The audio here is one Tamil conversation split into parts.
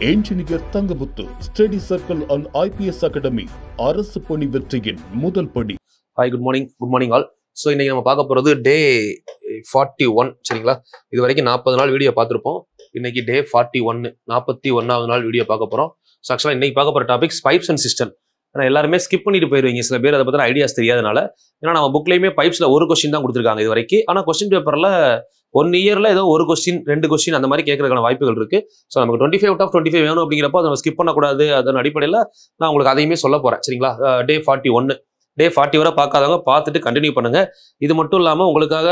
Engineer Thangamuthu study circle and IPS academy அரசு பணி வெற்றியின் முதல் படி. Hi, good morning all. So இன்னைக்கு நம்ம பார்க்க போகிறது டே 41. சரிங்களா, இது வரைக்கும் 40 நாள் வீடியோ பார்த்துருப்போம். இன்னைக்கு டே 41, 41வது நாள் வீடியோ பார்க்க போகிறோம். ஸோ ஆக்சுவலாக இன்னைக்கு பார்க்க போகிற டாபிக்ஸ் பைப்ஸ் அண்ட் சிஸ்டம். ஆனால் எல்லாருமே ஸ்கிப் பண்ணிட்டு போயிருவீங்க, சில பேர் அதை பற்றின ஐடியாஸ் தெரியாதனால. ஏன்னா நம்ம புக்லேயுமே பைப்ஸில் ஒரு கொஸ்டின் தான் கொடுத்துருக்காங்க இது வரைக்கும். ஆனால் கொஸ்டின் பேப்பரில் 1 இயரில் ஏதோ ஒரு கொஸ்டின் 2 கொஸ்டின் அந்த மாதிரி கேட்கறதுக்கான வாய்ப்புகள் இருக்குது. ஸோ நமக்கு 25 out of 25 வேணும் அப்படிங்கிறப்போ அதை நம்ம ஸ்கிப் பண்ணக்கூடாது. அதன் அடிப்படையில் நான் உங்களுக்கு அதையுமே சொல்ல போகிறேன். சரிங்களா, டே 41 டே 40 வரை பார்க்காதவங்க பார்த்துட்டு கண்டினியூ பண்ணுங்க. இது மட்டும் இல்லாமல் உங்களுக்காக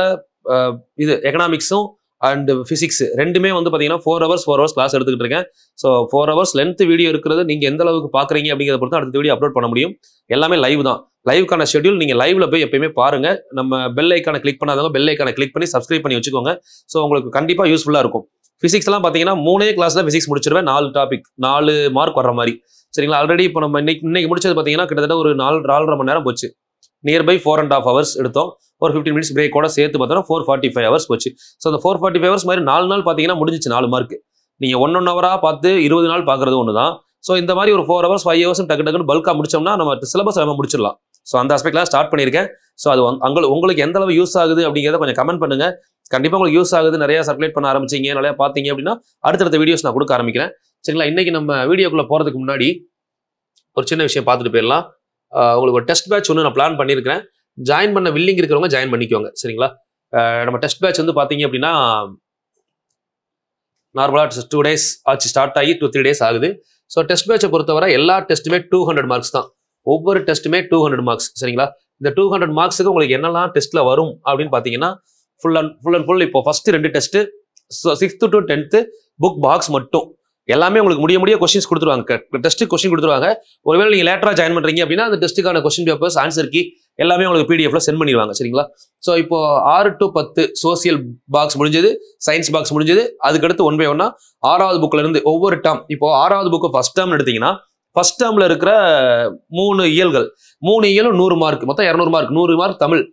இது எக்கனாமிக்ஸும் அண்ட் ஃபிசிக்ஸ் ரெண்டுமே வந்து பார்த்தீங்கன்னா 4 hours கிளாஸ் எடுத்துக்கிட்டு இருக்கேன். ஸோ 4 hours லென்த் வீடியோ இருக்கிறது நீங்கள் எந்த அளவுக்கு பார்க்குறீங்க அப்படிங்கிறத பொறுத்து அடுத்த வீடியோ அப்லோட் பண்ண முடியும். எல்லாமே லைவ் தான். லைவ்க்கான ஷெட்யூல் நீங்கள் லைவ்ல போய் எப்பயுமே பாருங்க. நம்ம பெல் ஐக்கானை கிளிக் பண்ணாதவங்க பெல் ஐக்கானை கிளிக் பண்ணி சப்ஸ்கிரைப் பண்ணி வச்சுக்கோங்க. ஸோ உங்களுக்கு கண்டிப்பாக யூஸ்ஃபுல்லாக இருக்கும். ஃபிசிக்ஸ்லாம் பார்த்தீங்கன்னா 3 கிளாஸ்ல ஃபிசிக்ஸ் முடிச்சிருவேன். 4 டாபிக் 4 மார்க் வர்ற மாதிரி. சரிங்களா, ஆல்ரெடி இப்போ நம்ம இன்னைக்கு முடிச்சது பார்த்தீங்கன்னா கிட்டத்தட்ட ஒரு 4.5 மணி நேரம் போச்சு. நியர்பை 4.5 hours எடுத்தோம். ஒரு 15 minutes பிரேக்கோட சேர்த்து பார்த்தோன்னா 4:45 hours போச்சு. ஸோ அந்த 4:45 hours மாதிரி 4 நாள் பார்த்தீங்கன்னா முடிஞ்சிச்சு 4 மார்க். நீங்கள் 1 hour பார்த்து 20 நாள் பார்க்குறது ஒன்று தான். ஸோ இந்த மாதிரி ஒரு 4 hours 5 hours டக்குன்னு பல்காக முடிச்சோம்னா நம்ம சிலபஸ் நம்ம முடிச்சிடலாம். ஸோ அந்த ஆஸ்பெக்ட்லாம் ஸ்டார்ட் பண்ணியிருக்கேன். ஸோ அது உங்களுக்கு எந்த அளவு யூஸ் ஆகுது அப்படிங்கிறத கொஞ்சம் கமெண்ட் பண்ணுங்க. கண்டிப்பாக உங்களுக்கு யூஸ் ஆகுது, நிறையா சர்க்குலேட் பண்ண ஆரம்பிச்சிங்க, நிறையா பார்த்தீங்க அப்படின்னா அடுத்தடுத்த வீடியோஸ் நான் கொடுக்க ஆரம்பிக்கிறேன். சரிங்களா, இன்னைக்கு நம்ம வீடியோக்குள்ளே போகிறதுக்கு முன்னாடி ஒரு சின்ன விஷயம் பார்த்துட்டு போயிடலாம். உங்களுக்கு ஒரு டெஸ்ட் பேட்ச் ஒன்று நான் பிளான் பண்ணியிருக்கிறேன். ஜாயின் பண்ண வில்லிங் இருக்கிறவங்க ஜாயின் பண்ணிக்கோங்க. சரிங்களா, நம்ம டெஸ்ட் பேட்ச் வந்து பார்த்தீங்க அப்படின்னா நார்மலாக 2 days ஆச்சு, ஸ்டார்ட் ஆகி 2-3 days ஆகுது. ஸோ டெஸ்ட் பேட்சை பொறுத்தவரை எல்லா டெஸ்ட்டுமே 200 marks தான். ஒவ்வொரு டெஸ்ட்டுமே 200 marks. சரிங்களா, இந்த 200 marksக்கு உங்களுக்கு என்னெல்லாம் டெஸ்ட்டில் வரும் அப்படின்னு பார்த்தீங்கன்னா ஃபுல் அண்ட் ஃபுல் இப்போ first 2 test 6th to 10th book box மட்டும் எல்லாமே உங்களுக்கு முடிய கொஸ்டின்ஸ் கொடுத்துருவாங்க. டெஸ்ட்டு கொஸ்டின் கொடுத்துருவாங்க. ஒருவேளை நீங்கள் லேட்டராக ஜாயின் பண்ணுறீங்க அப்படின்னா அந்த டெஸ்ட்டுக்கான கொஸ்டின் பேப்பர்ஸ், ஆன்சர் கீ எல்லாமே உங்களுக்கு PDFல சென்ட் பண்ணிடுவாங்க. சரிங்களா, ஸோ இப்போ 6 to 10 சோசியல் பாக்ஸ் முடிஞ்சது, சயின்ஸ் பாக்ஸ் முடிஞ்சது. அதுக்கடுத்து 1 by 1 6வது புக்ல இருந்து ஒவ்வொரு டேர்ம். இப்போ 6வது புக்கு ஃபர்ஸ்ட் டேர்ம் எடுத்தீங்கன்னா ஃபர்ஸ்ட் டேர்ம்ல இருக்கிற 3 இயல்கள், 3 இயலும் 100 மார்க், மொத்தம் 200 மார்க். 100 mark Tamil,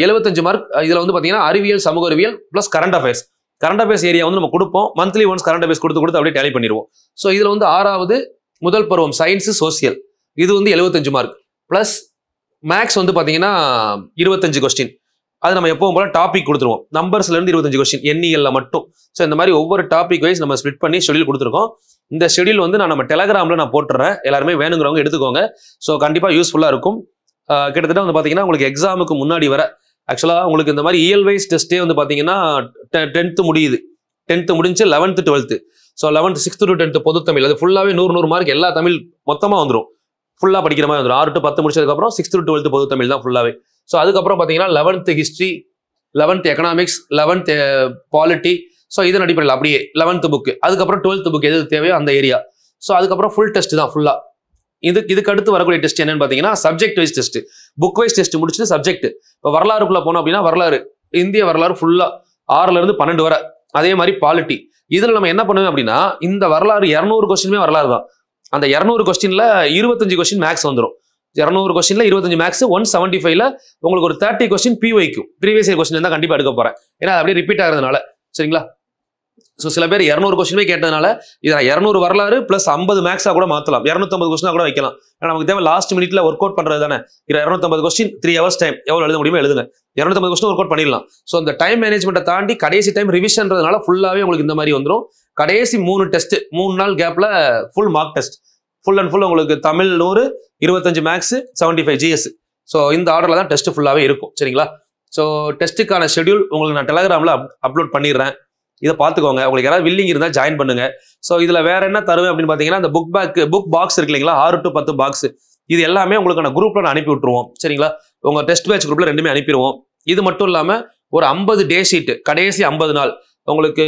75 mark. இதுல வந்து பாத்தீங்கன்னா அறிவியல், சமூக அறிவியல் plus current affairs. Current affairs area வந்து நம்ம கொடுப்போம். மந்த்லி ஒன்ஸ் கரண்ட் அஃபேர்ஸ் கொடுத்து அப்படியே டேலி பண்ணிடுவோம். ஸோ இதுல வந்து 6வது முதல் பருவம் சயின்ஸ் சோசியல், இது வந்து 75 மார்க் பிளஸ் மேக்ஸ் வந்து பாத்தீங்கன்னா 25 கொஸ்டின். அது நம்ம எப்பவும் போல டாபிக் கொடுத்துருவோம். நம்பர்ஸ்ல இருந்து 25 கொஸ்டின் எண்ணியல்ல மட்டும். ஸோ இந்த மாதிரி ஒவ்வொரு டாபிக் வைஸ் நம்ம ஸ்பிளிட் பண்ணி ஷெடியூல் கொடுத்துருக்கோம். இந்த ஷெடியூல் வந்து நம்ம டெலகிராம்ல நான் போட்டுறேன். எல்லாருமே வேணுங்கிறவங்க எடுத்துக்கோங்க. ஸோ கண்டிப்பா யூஸ்ஃபுல்லா இருக்கும். கிட்டத்தட்ட வந்து பாத்தீங்கன்னா உங்களுக்கு எக்ஸாமுக்கு முன்னாடி வர ஆக்சுவலாக உங்களுக்கு இந்த மாதிரி இயல் வைஸ் டெஸ்ட்டே வந்து பார்த்தீங்கன்னா 10th முடியுது. 10th முடிஞ்சு 11th 12th. So 11th 6th to 10th பொது தமிழ், அது ஃபுல்லாகவே 100 மார்க் எல்லா தமிழ் மொத்தமாக வந்துடும். ஃபுல்லாக படிக்கிற மாதிரி வந்துடும். 6 to 10 முடிச்சதுக்கப்புறம் 6th to 12th பொது தமிழ் தான் ஃபுல்லாகவே. ஸோ அதுக்கப்புறம் பார்த்தீங்கன்னா 11th history, 11th economics, 11th polity. So இதன் அடிப்படையில் அப்படியே 11th புக்கு, அதுக்கப்புறம் 12th புக் எது தேவையோ அந்த ஏரியா. ஸோ அதுக்கப்புறம் ஃபுல் டெஸ்ட் தான் ஃபுல்லாக. இதுக்கு அடுத்து வரக்கூடிய டெஸ்ட் என்னன்னு பார்த்தீங்கன்னா subject wise test. Book wise test முடிச்சுட்டு சப்ஜெக்ட். இப்போ வரலாறுக்குள்ள போனோம் அப்படின்னா வரலாறு, இந்திய வரலாறு ஃபுல்லா 6ல இருந்து 12 வரை. அதே மாதிரி பாலிட்டி. இதுல நம்ம என்ன பண்ணுவோம் அப்படின்னா இந்த வரலாறு 200 கொஸ்டினுமே வரலாறு தான். அந்த 200 கொஸ்டின்ல 25 கொஸ்டின் மேக்ஸ் வந்துடும். 200 கொஸ்டின்ல 25 மேக்ஸ், 175ல உங்களுக்கு ஒரு 30 question PYQ previous year question தான் கண்டிப்பா எடுக்க போறேன். ஏன்னா அப்படியே ரிப்பீட் ஆகிறதுனால. சரிங்களா, ஸோ சில பேர் 200 கொஸ்டினுமே கேட்டதுனால இதை 200 வரலாறு பிளஸ் 50 மேக்ஸா கூட மாற்றலாம். 250 கொஸ்டினா கூட வைக்கலாம். ஏன்னா நமக்கு தேவை லாஸ்ட் மினிட்ல ஒர்க் அவுட் பண்றது தானே. 250 கொஸ்டின் 3 hours டைம், எவ்வளவு எழுத முடியுமோ எழுதுங்க. 250 கொஸ்டின் ஒர்க் அவுட் பண்ணிடலாம். ஸோ அந்த டைம் மேனேஜ்மெண்ட்டை தாண்டி கடைசி டைம் ரிவிஷன்றதுனால ஃபுல்லாவே உங்களுக்கு இந்த மாதிரி வந்துடும். கடைசி 3 டெஸ்ட், 3 நாள் கேப்ல full mark test. Full and full உங்களுக்கு தமிழ் 100, 25 மேக்ஸ், 75 GS. ஸோ இந்த ஆர்டர்ல தான் டெஸ்ட் ஃபுல்லாவே இருக்கும். சரிங்களா, ஸோ டெஸ்ட்டுக்கான ஷெட்யூல் உங்களுக்கு நான் டெலகிராம்ல அப்லோட் பண்ணிடுறேன். இதை பார்த்துக்கோங்க. உங்களுக்கு யாராவது வில்லிங் இருந்தால் ஜாயின் பண்ணுங்க. ஸோ இதில் வேற என்ன தருவேன் அப்படின்னு பார்த்தீங்கன்னா இந்த புக் பாக்ஸ் இருக்கு இல்லைங்களா, 6 to 10 பாக்ஸ். இது எல்லாமே உங்களுக்கான குரூப்ல நான் அனுப்பி விட்டுருவோம். சரிங்களா, உங்க டெஸ்ட் பேட்ச் குரூப்ல ரெண்டுமே அனுப்பிடுவோம். இது மட்டும் இல்லாமல் ஒரு 50 டே ஷீட் கடைசி 50 நாள் உங்களுக்கு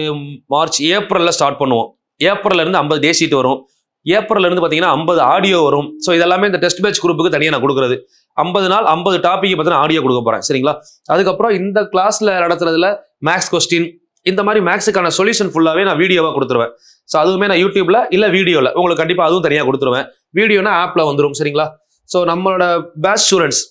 ஏப்ரல்ல ஸ்டார்ட் பண்ணுவோம். ஏப்ரல்ல இருந்து 50 டே ஷீட் வரும். ஏப்ரல்ல இருந்து பார்த்தீங்கன்னா 50 ஆடியோ வரும். ஸோ இதெல்லாமே இந்த டெஸ்ட் பேட்ச் குரூப்புக்கு தனியாக நான் கொடுக்குறது. 50 நாள் 50 டாபிக் பற்றின ஆடியோ கொடுக்க போறேன். சரிங்களா, அதுக்கப்புறம் இந்த கிளாஸ்ல நடத்துறதுல மேக்ஸ் கொஸ்டின், இந்த மாதிரி மேக்ஸுக்கான சொல்யூஷன் ஃபுல்லாவே நான் வீடியோவா கொடுத்துருவேன். ஸோ அதுவுமே நான் யூடியூப்ல இல்ல வீடியோல உங்களுக்கு கண்டிப்பா அதுவும் தனியாக கொடுத்துருவேன். வீடியோனா ஆப்ல வந்துடும். சரிங்களா, ஸோ நம்மளோட பேட்ச் ஸ்டூடெண்ட்ஸ்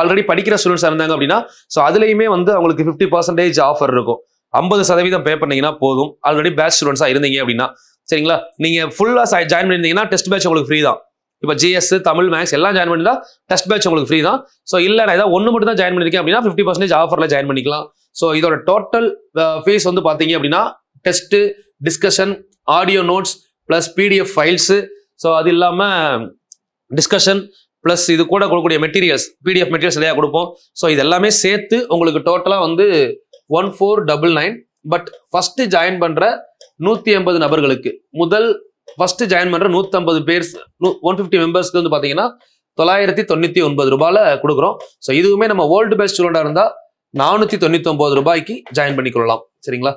ஆல்ரெடி படிக்கிற ஸ்டூடெண்ட்ஸ் இருந்தாங்க அப்படின்னா ஸோ அதுலயுமே வந்து அவங்களுக்கு 50% ஆஃபர் இருக்கும். 50% பே பண்ணீங்கன்னா போதும். ஆல்ரெடி பேட்ச் ஸ்டூடெண்ட்ஸா இருந்தீங்க அப்படின்னா சரிங்களா? நீங்க ஃபுல்லா ஜாயின் பண்ணியிருந்தீங்கன்னா டெஸ்ட் பேட்ச் உங்களுக்கு ஃப்ரீ தான். இப்போ ஜிஎஸ், தமிழ், மேக்ஸ் எல்லாம் ஜாயின் பண்ணிருந்தா டெஸ்ட் பேட்ச் உங்களுக்கு ஃப்ரீ தான். ஸோ இல்லை நான் ஏதாவது ஒன்று மட்டும் தான் ஜாயின் பண்ணிருக்கேன் அப்படின்னா 50% ஆஃபர்ல ஜாயின் பண்ணிக்கலாம். ஸோ இதோட டோட்டல் ஃபீஸ் வந்து பார்த்தீங்க அப்படின்னா test, discussion, audio notes plus PDF files, so அது இல்லாமல் டிஸ்கஷன் பிளஸ் இது கூட கொடுக்கக்கூடிய மெட்டீரியல்ஸ், பிடிஎஃப் மெட்டீரியல்ஸ் நிறையா கொடுப்போம். ஸோ இது எல்லாமே சேர்த்து உங்களுக்கு டோட்டலாக வந்து 1499. பட் ஃபர்ஸ்ட் ஜாயின் பண்ற 180 நபர்களுக்கு ஃபர்ஸ்ட் ஜாயின் பண்ற 150 பேர் 150 மெம்பர்ஸ்க்கு வந்து பாத்தீங்கன்னா 999 ரூபாயில கொடுக்குறோம். ஸோ இதுவுமே நம்ம வேர்ல்டு பெஸ்ட் ஸ்டூடெண்டா இருந்தா 499 ரூபாய்க்கு ஜாயின் பண்ணிக்கொள்ளலாம். சரிங்களா?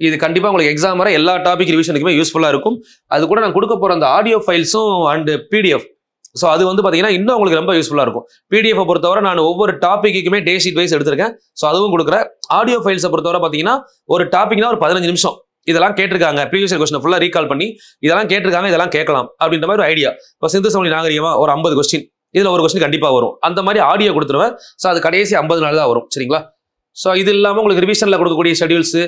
இது கண்டிப்பா உங்களுக்கு எக்ஸாம் வர எல்லா டாபிக் ரிவிஷனுக்குமே யூஸ்ஃபுல்லா இருக்கும். அது கூட நான் கொடுக்க போற அந்த ஆடியோ ஃபைல்ஸும் அண்ட் பிடிஎஃப், ஸோ அது வந்து பார்த்தீங்கன்னா இன்னும் உங்களுக்கு ரொம்ப யூஸ்ஃபுல்லாக இருக்கும். பிடிஎஃப் பொறுத்தவரை நான் ஒவ்வொரு டாப்பிக்குமே டே ஷீட் வைஸ் எடுத்திருக்கேன். ஸோ அதுவும் கொடுக்குறேன். ஆடியோ ஃபைல்ஸை பொறுத்தவரை பார்த்தீங்கன்னா ஒரு டாபிக்னா ஒரு 15 நிமிஷம் இதெல்லாம் கேட்டிருக்காங்க, ப்ரீவியஸ் கொஸ்டின் ஃபுல்லாக ரீகால் பண்ணி இதெல்லாம் கேட்டிருக்காங்க, இதெல்லாம் கேட்கலாம் அப்படின்ற மாதிரி ஒரு ஐடியா. இப்போ சிந்து சமவெளி நாகரிகமா ஒரு 50 கொஸ்டின், இதில் ஒரு கொஸ்டின் கண்டிப்பாக வரும். அந்த மாதிரி ஆடியோ கொடுத்துருவேன். ஸோ அது கடைசி 50 நாள் தான் வரும். சரிங்களா? ஸோ இது இல்லாமல் உங்களுக்கு ரிவிஷனில் கொடுக்கக்கூடிய ஷெடியூல்ஸ்,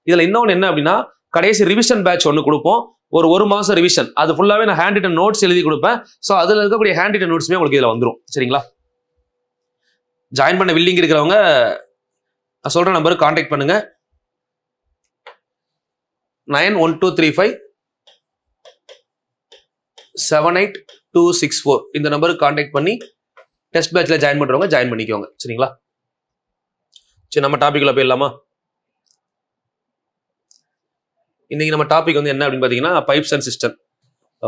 இதில் இன்னொன்று என்ன அப்படின்னா கடைசி ரிவிஷன் பேட்ச் ஒன்று கொடுப்போம். ஒரு மாசம் ரிவிஷன், அது ஃபுல்லாவே நான் ஹேண்ட் ரிட்டன் நோட்ஸ் எழுதி கொடுப்பேன். ஸோ அதுல இருக்கக்கூடிய ஹேண்ட் ரிட்டன் நோட்ஸ்மே உங்களுக்கு இதுல வந்துடும். சரிங்களா? ஜாயின் பண்ண வில்லிங் இருக்கிறவங்க நான் சொல்ற நம்பருக்கு கான்டாக்ட் பண்ணுங்க. 9123578264 இந்த நம்பருக்கு கான்டாக்ட் பண்ணி டெஸ்ட் பேட்ச்ல ஜாயின் பண்றவங்க ஜாயின் பண்ணிக்கோங்க. சரிங்களா? சரி, நம்ம டாபிக்ல போயிடலாமா? இன்னைக்கு நம்ம டாபிக் வந்து என்ன அப்படின்னு பார்த்தீங்கன்னா pipes and cistern.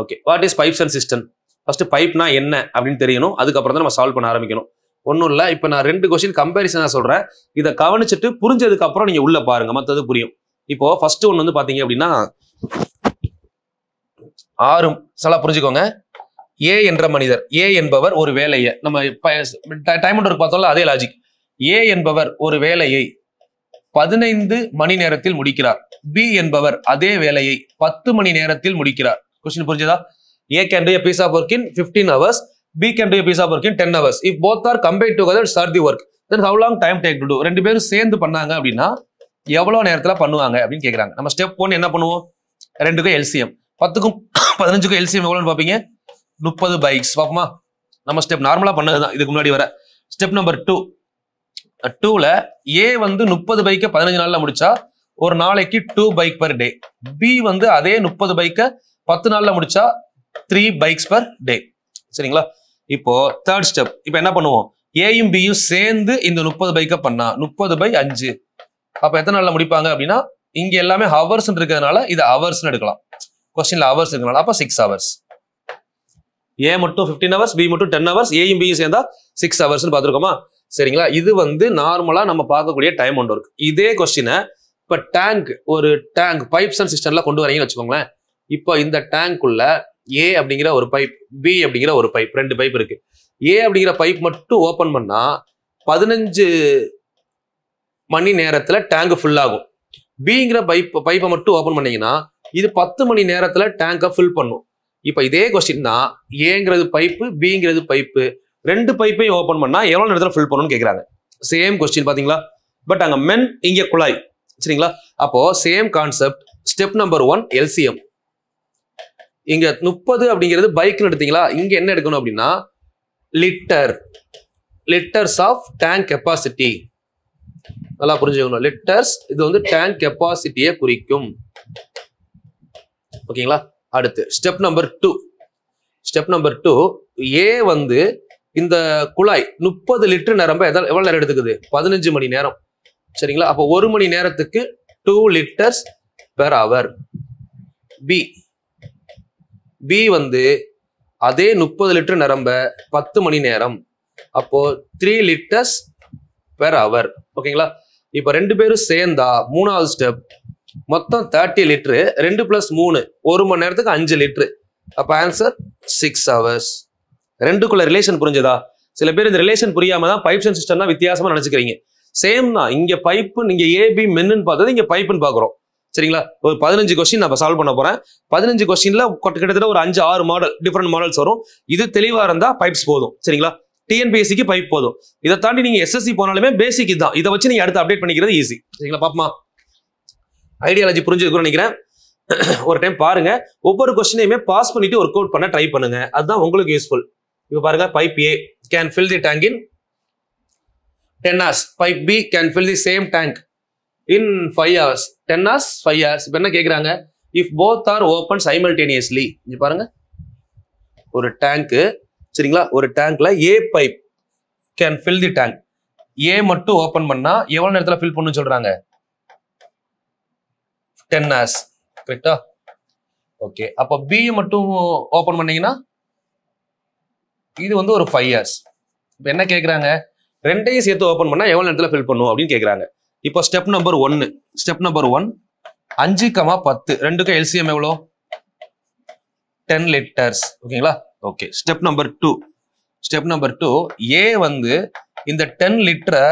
Okay, what is pipes and cistern? First பைப்னா என்ன அப்படின்னு தெரியணும். அதுக்கப்புறம் தான் நம்ம சால்வ் பண்ண ஆரம்பிக்கணும். ஒன்றும் இல்லை, இப்போ நான் 2 கொஸ்டின் கம்பேரிசனாக சொல்கிறேன். இதை கவனிச்சுட்டு புரிஞ்சதுக்கு அப்புறம் நீங்கள் உள்ள பாருங்க, மற்றது புரியும். இப்போ ஃபர்ஸ்ட் ஒன்று வந்து பார்த்தீங்க அப்படின்னா 6 நல்லா புரிஞ்சுக்கோங்க. ஏ என்ற மனிதர், ஏ என்பவர் ஒரு வேலையை, நம்ம டைம் அண்ட் ஒர்க் பார்த்தோம்ல அதே லாஜிக். ஏ என்பவர் ஒரு வேலையை 15 மணி நேரத்தில் முடிக்கிறார். பி என்பவர் அதே வேலையை 10 மணி நேரத்தில் முடிக்கிறார். கொஸ்டின் புரிஞ்சதா? A can do a piece of work in 15 hours. B can do a piece of work in 10 hours. If both are combined together, start the work. Then how long time take to do? 2 பேரும் சேர்ந்து பண்ணாங்க அப்படின்னா எவ்வளவு நேரத்துல பண்ணுவாங்க அப்படின்னு கேக்குறாங்க. நம்ம ஸ்டெப் 1 என்ன பண்ணுவோம்? 2க்கும் LCM, 10க்கும் 15க்கும் LCM எவ்வளவுன்னு பாப்பீங்க? 30 பைக்ஸ். பாப்போமா? நம்ம ஸ்டெப் நார்மலா பண்ணதுதான் இதுக்கு முன்னாடி வர. ஸ்டெப் நம்பர் 2ல A வந்து 30 பைக்கை 15 நாள்ல முடிச்சா ஒரு நாளைக்கு 2 பைக் பர் டே. பி வந்து அதே 30 பைக்கை 10 நாள்ல முடிச்சா 3 பைக்ஸ் பர் டே. சரிங்களா? இப்போ தேர்ட் ஸ்டெப், இப்போ என்ன பண்ணுவோம்? ஏயும் பியும் சேர்ந்து இந்த 30 பைக்கை பண்ணா 30/5, அப்ப எத்தனை நாள்ல முடிப்பாங்க அப்படின்னா இங்க எல்லாமே ஹவர்ஸ் இருக்கிறதுனால இது ஹவர்ஸ் எடுக்கலாம். கொஸ்டின்ல ஹவர்ஸ் இருக்கனால அப்ப 6 ஹவர்ஸ். ஏ மட்டும் 15 ஹவர்ஸ், பி மட்டும் 10 ஹவர்ஸ், ஏயும் பியும் சேர்ந்தா 6 ஹவர்ஸ் பார்த்துருக்கோமா? சரிங்களா? இது வந்து நார்மலா நம்ம பார்க்கக்கூடிய டைம் அண்ட் ஒர்க். இதே கொஸ்டினை இப்ப ஒரு டேங்க் பைப்ஸ் அண்ட் சிஸ்டம்ல கொண்டு வரீங்கன்னு வச்சுக்கோங்களேன். இப்போ இந்த டேங்க்குள்ள ஏ அப்படிங்கிற ஒரு பைப், பி அப்படிங்கிற ஒரு பைப், 2 பைப் இருக்கு. ஏ அப்படிங்கிற பைப் மட்டும் ஓபன் பண்ணா 15 மணி நேரத்துல டேங்க் ஃபுல் ஆகும். பிங்கிற பைப்பை மட்டும் ஓபன் பண்ணீங்கன்னா இது 10 மணி நேரத்துல டேங்கை ஃபில் பண்ணும். இப்ப இதே கொஸ்டின் தான், ஏங்கிறது பைப்பு, பிங்கிறது பைப்பு, 2 பைப்பையும் ஓபன் பண்ணா எவ்வளவு நேரத்துல ஃபில் பண்ணணும்னு கேக்குறாங்க. சேம் கொஸ்டின் பாத்தீங்களா? பட் அங்க மென், இங்க குழாய். சரிங்களா? அப்போ same concept. Step number 1 LCM. இங்க 30 அப்படிங்கிறது பைக்னு எடுத்தீங்களா? இங்க என்ன எடுக்கணும் அப்படின்னா லிட்டர்ஸ் ஆஃப் டேங்க் கெப்பாசிட்டி. நல்லா புரிஞ்சுக்கணும். லிட்டர்ஸ் இது வந்து டேங்க் கெப்பாசிட்டியை குறிக்கும். ஓகேங்களா? அடுத்து ஸ்டெப் நம்பர் 2 ஏ வந்து இந்த குழாய் 30 லிட்டர் நிரம்ப எவ்வளவு நேரம் எடுத்துக்குது? 15 மணி நேரம். சரிங்களா? அப்போ 1 மணி நேரத்துக்கு 2 லிட்டர்ஸ் பெர் அவர். பி வந்து அதே 30 லிட்டர் நிரம்ப 10 மணி நேரம், அப்போ 3 லிட்டர்ஸ் பெர் அவர். ஓகேங்களா? இப்போ 2 பேரும் சேர்ந்தா 3வது ஸ்டெப் மொத்தம் 30 லிட்டரு, 2 + 3 1 மணி நேரத்துக்கு 5 லிட்டரு. அப்ப ஆன்சர் 6 ஹவர்ஸ். 2க்குள்ள ரிலேஷன் புரிஞ்சதா? சில பேர் இந்த ரிலேஷன் புரியாம தான் பைப்ஸ் அண்ட் சிஸ்டம்னா வித்தியாசமா நினைச்சுக்கிறீங்க. சேம் தான். இங்க பைப்பு, நீங்க ஏபி மென்னு பார்த்தது இங்க பைப்புன்னு பாக்குறோம். சரிங்களா? ஒரு 15 கொஸ்டின் நான் சால்வ் பண்ண போறேன். 15 கொஸ்டின்ல கிட்டத்தட்ட ஒரு 5-6 மாடல், டிஃபரெண்ட் மாடல்ஸ் வரும். இது தெளிவா இருந்தா பைப்ஸ் போதும். சரிங்களா? டிஎன்பிஎஸ்சிக்கு பைப் போதும். இதை தாண்டி நீங்க எஸ்எஸ்சி போனாலுமே பேசிக் இதுதான். இதை வச்சு நீங்க அடுத்து அப்டேட் பண்ணிக்கிறது ஈஸி. சரிங்களா? பாப்போமா? ஐடியாலஜி புரிஞ்சிருக்கும்னு நினைக்கிறேன். ஒரு டைம் பாருங்க, ஒவ்வொரு கொஸ்டினையுமே பாஸ் பண்ணிட்டு ஒர்க் அவுட் பண்ண ட்ரை பண்ணுங்க, அதுதான் உங்களுக்கு யூஸ்ஃபுல். இப்போ பாருங்க, pipe A can fill the tank in 10 hours. Pipe B can fill the same tank in 5 hours. 10 hours 5 hours. இப்போ என்ன கேட்குறாங்க, if both are open simultaneously. இங்க பாருங்க, ஒரு டேங்க்கு, சரிங்களா, ஒரு டேங்க்ல A pipe can fill the tank. A மட்டும் ஓப்பன் பண்ணா எவ்வளவு நேரத்தில் ஃபில் பண்ணு சொல்றாங்க, 10 hours. கரெக்டா? ஓகே, அப்ப பி மட்டும் ஓபன் பண்ணீங்கன்னா இது வந்து ஒரு 5 hours. இப்போ என்ன கேட்குறாங்க, ரெண்டையும் சேர்த்து ஓப்பன் பண்ணா எவ்வளவு நேரத்தில் ஃபில் பண்ணும் அப்படின்னு கேட்குறாங்க. இப்போ ஸ்டெப் நம்பர் 1, ஸ்டெப் நம்பர் 1 5,10 ரெண்டுக்கும் எல்சிஎம் எவ்வளோ, 10 liters. ஓகேங்களா? Okay, step number 2, step number 2 ஏ வந்து இந்த 10 லிட்டரை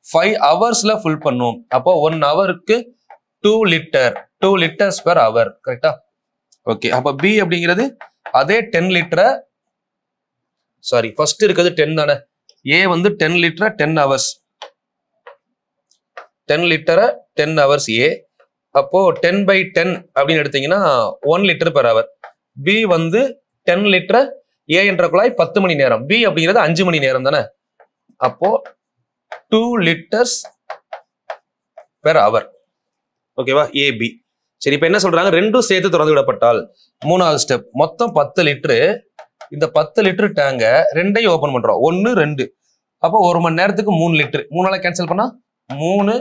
5 ஹவர்ஸ்ல ஃபுல் பண்ணும். அப்போ 1 ஹவருக்கு 2 liters per hour. கரெக்டா? ஓகே, அப்ப பி அப்படிங்கிறது அதே 10 லிட்டரை, சாரி ஃபர்ஸ்ட் இருக்கிறது 10 தானே, ஏ வந்து 10 லிட்டரை 10 hours, 10 லிட்டரை 10 hours ஏ. அப்போ 10/10 அப்படின்னு எடுத்தீங்கன்னா 1 liter per hour. பி வந்து 10 லிட்டரை ஏ என்ற குழாய் 10 மணி நேரம், பி அப்படிங்கிறது 5 மணி நேரம் தானே, அப்போ 2 liters per hour. ஓகேவா, ஏபி. சரி, இப்போ என்ன சொல்றாங்க, ரெண்டும் சேர்த்து திறந்து விடப்பட்டால், மூணாவது ஸ்டெப், மொத்தம் 10 லிட்டரு. இந்த 10 லிட்டர் டேங்க ரெண்டையும் ஓபன் பண்றோம், 1 2. அப்போ 1 மணி நேரத்துக்கு 3 லிட்டர், 3 கேன்சல் பண்ணா 3,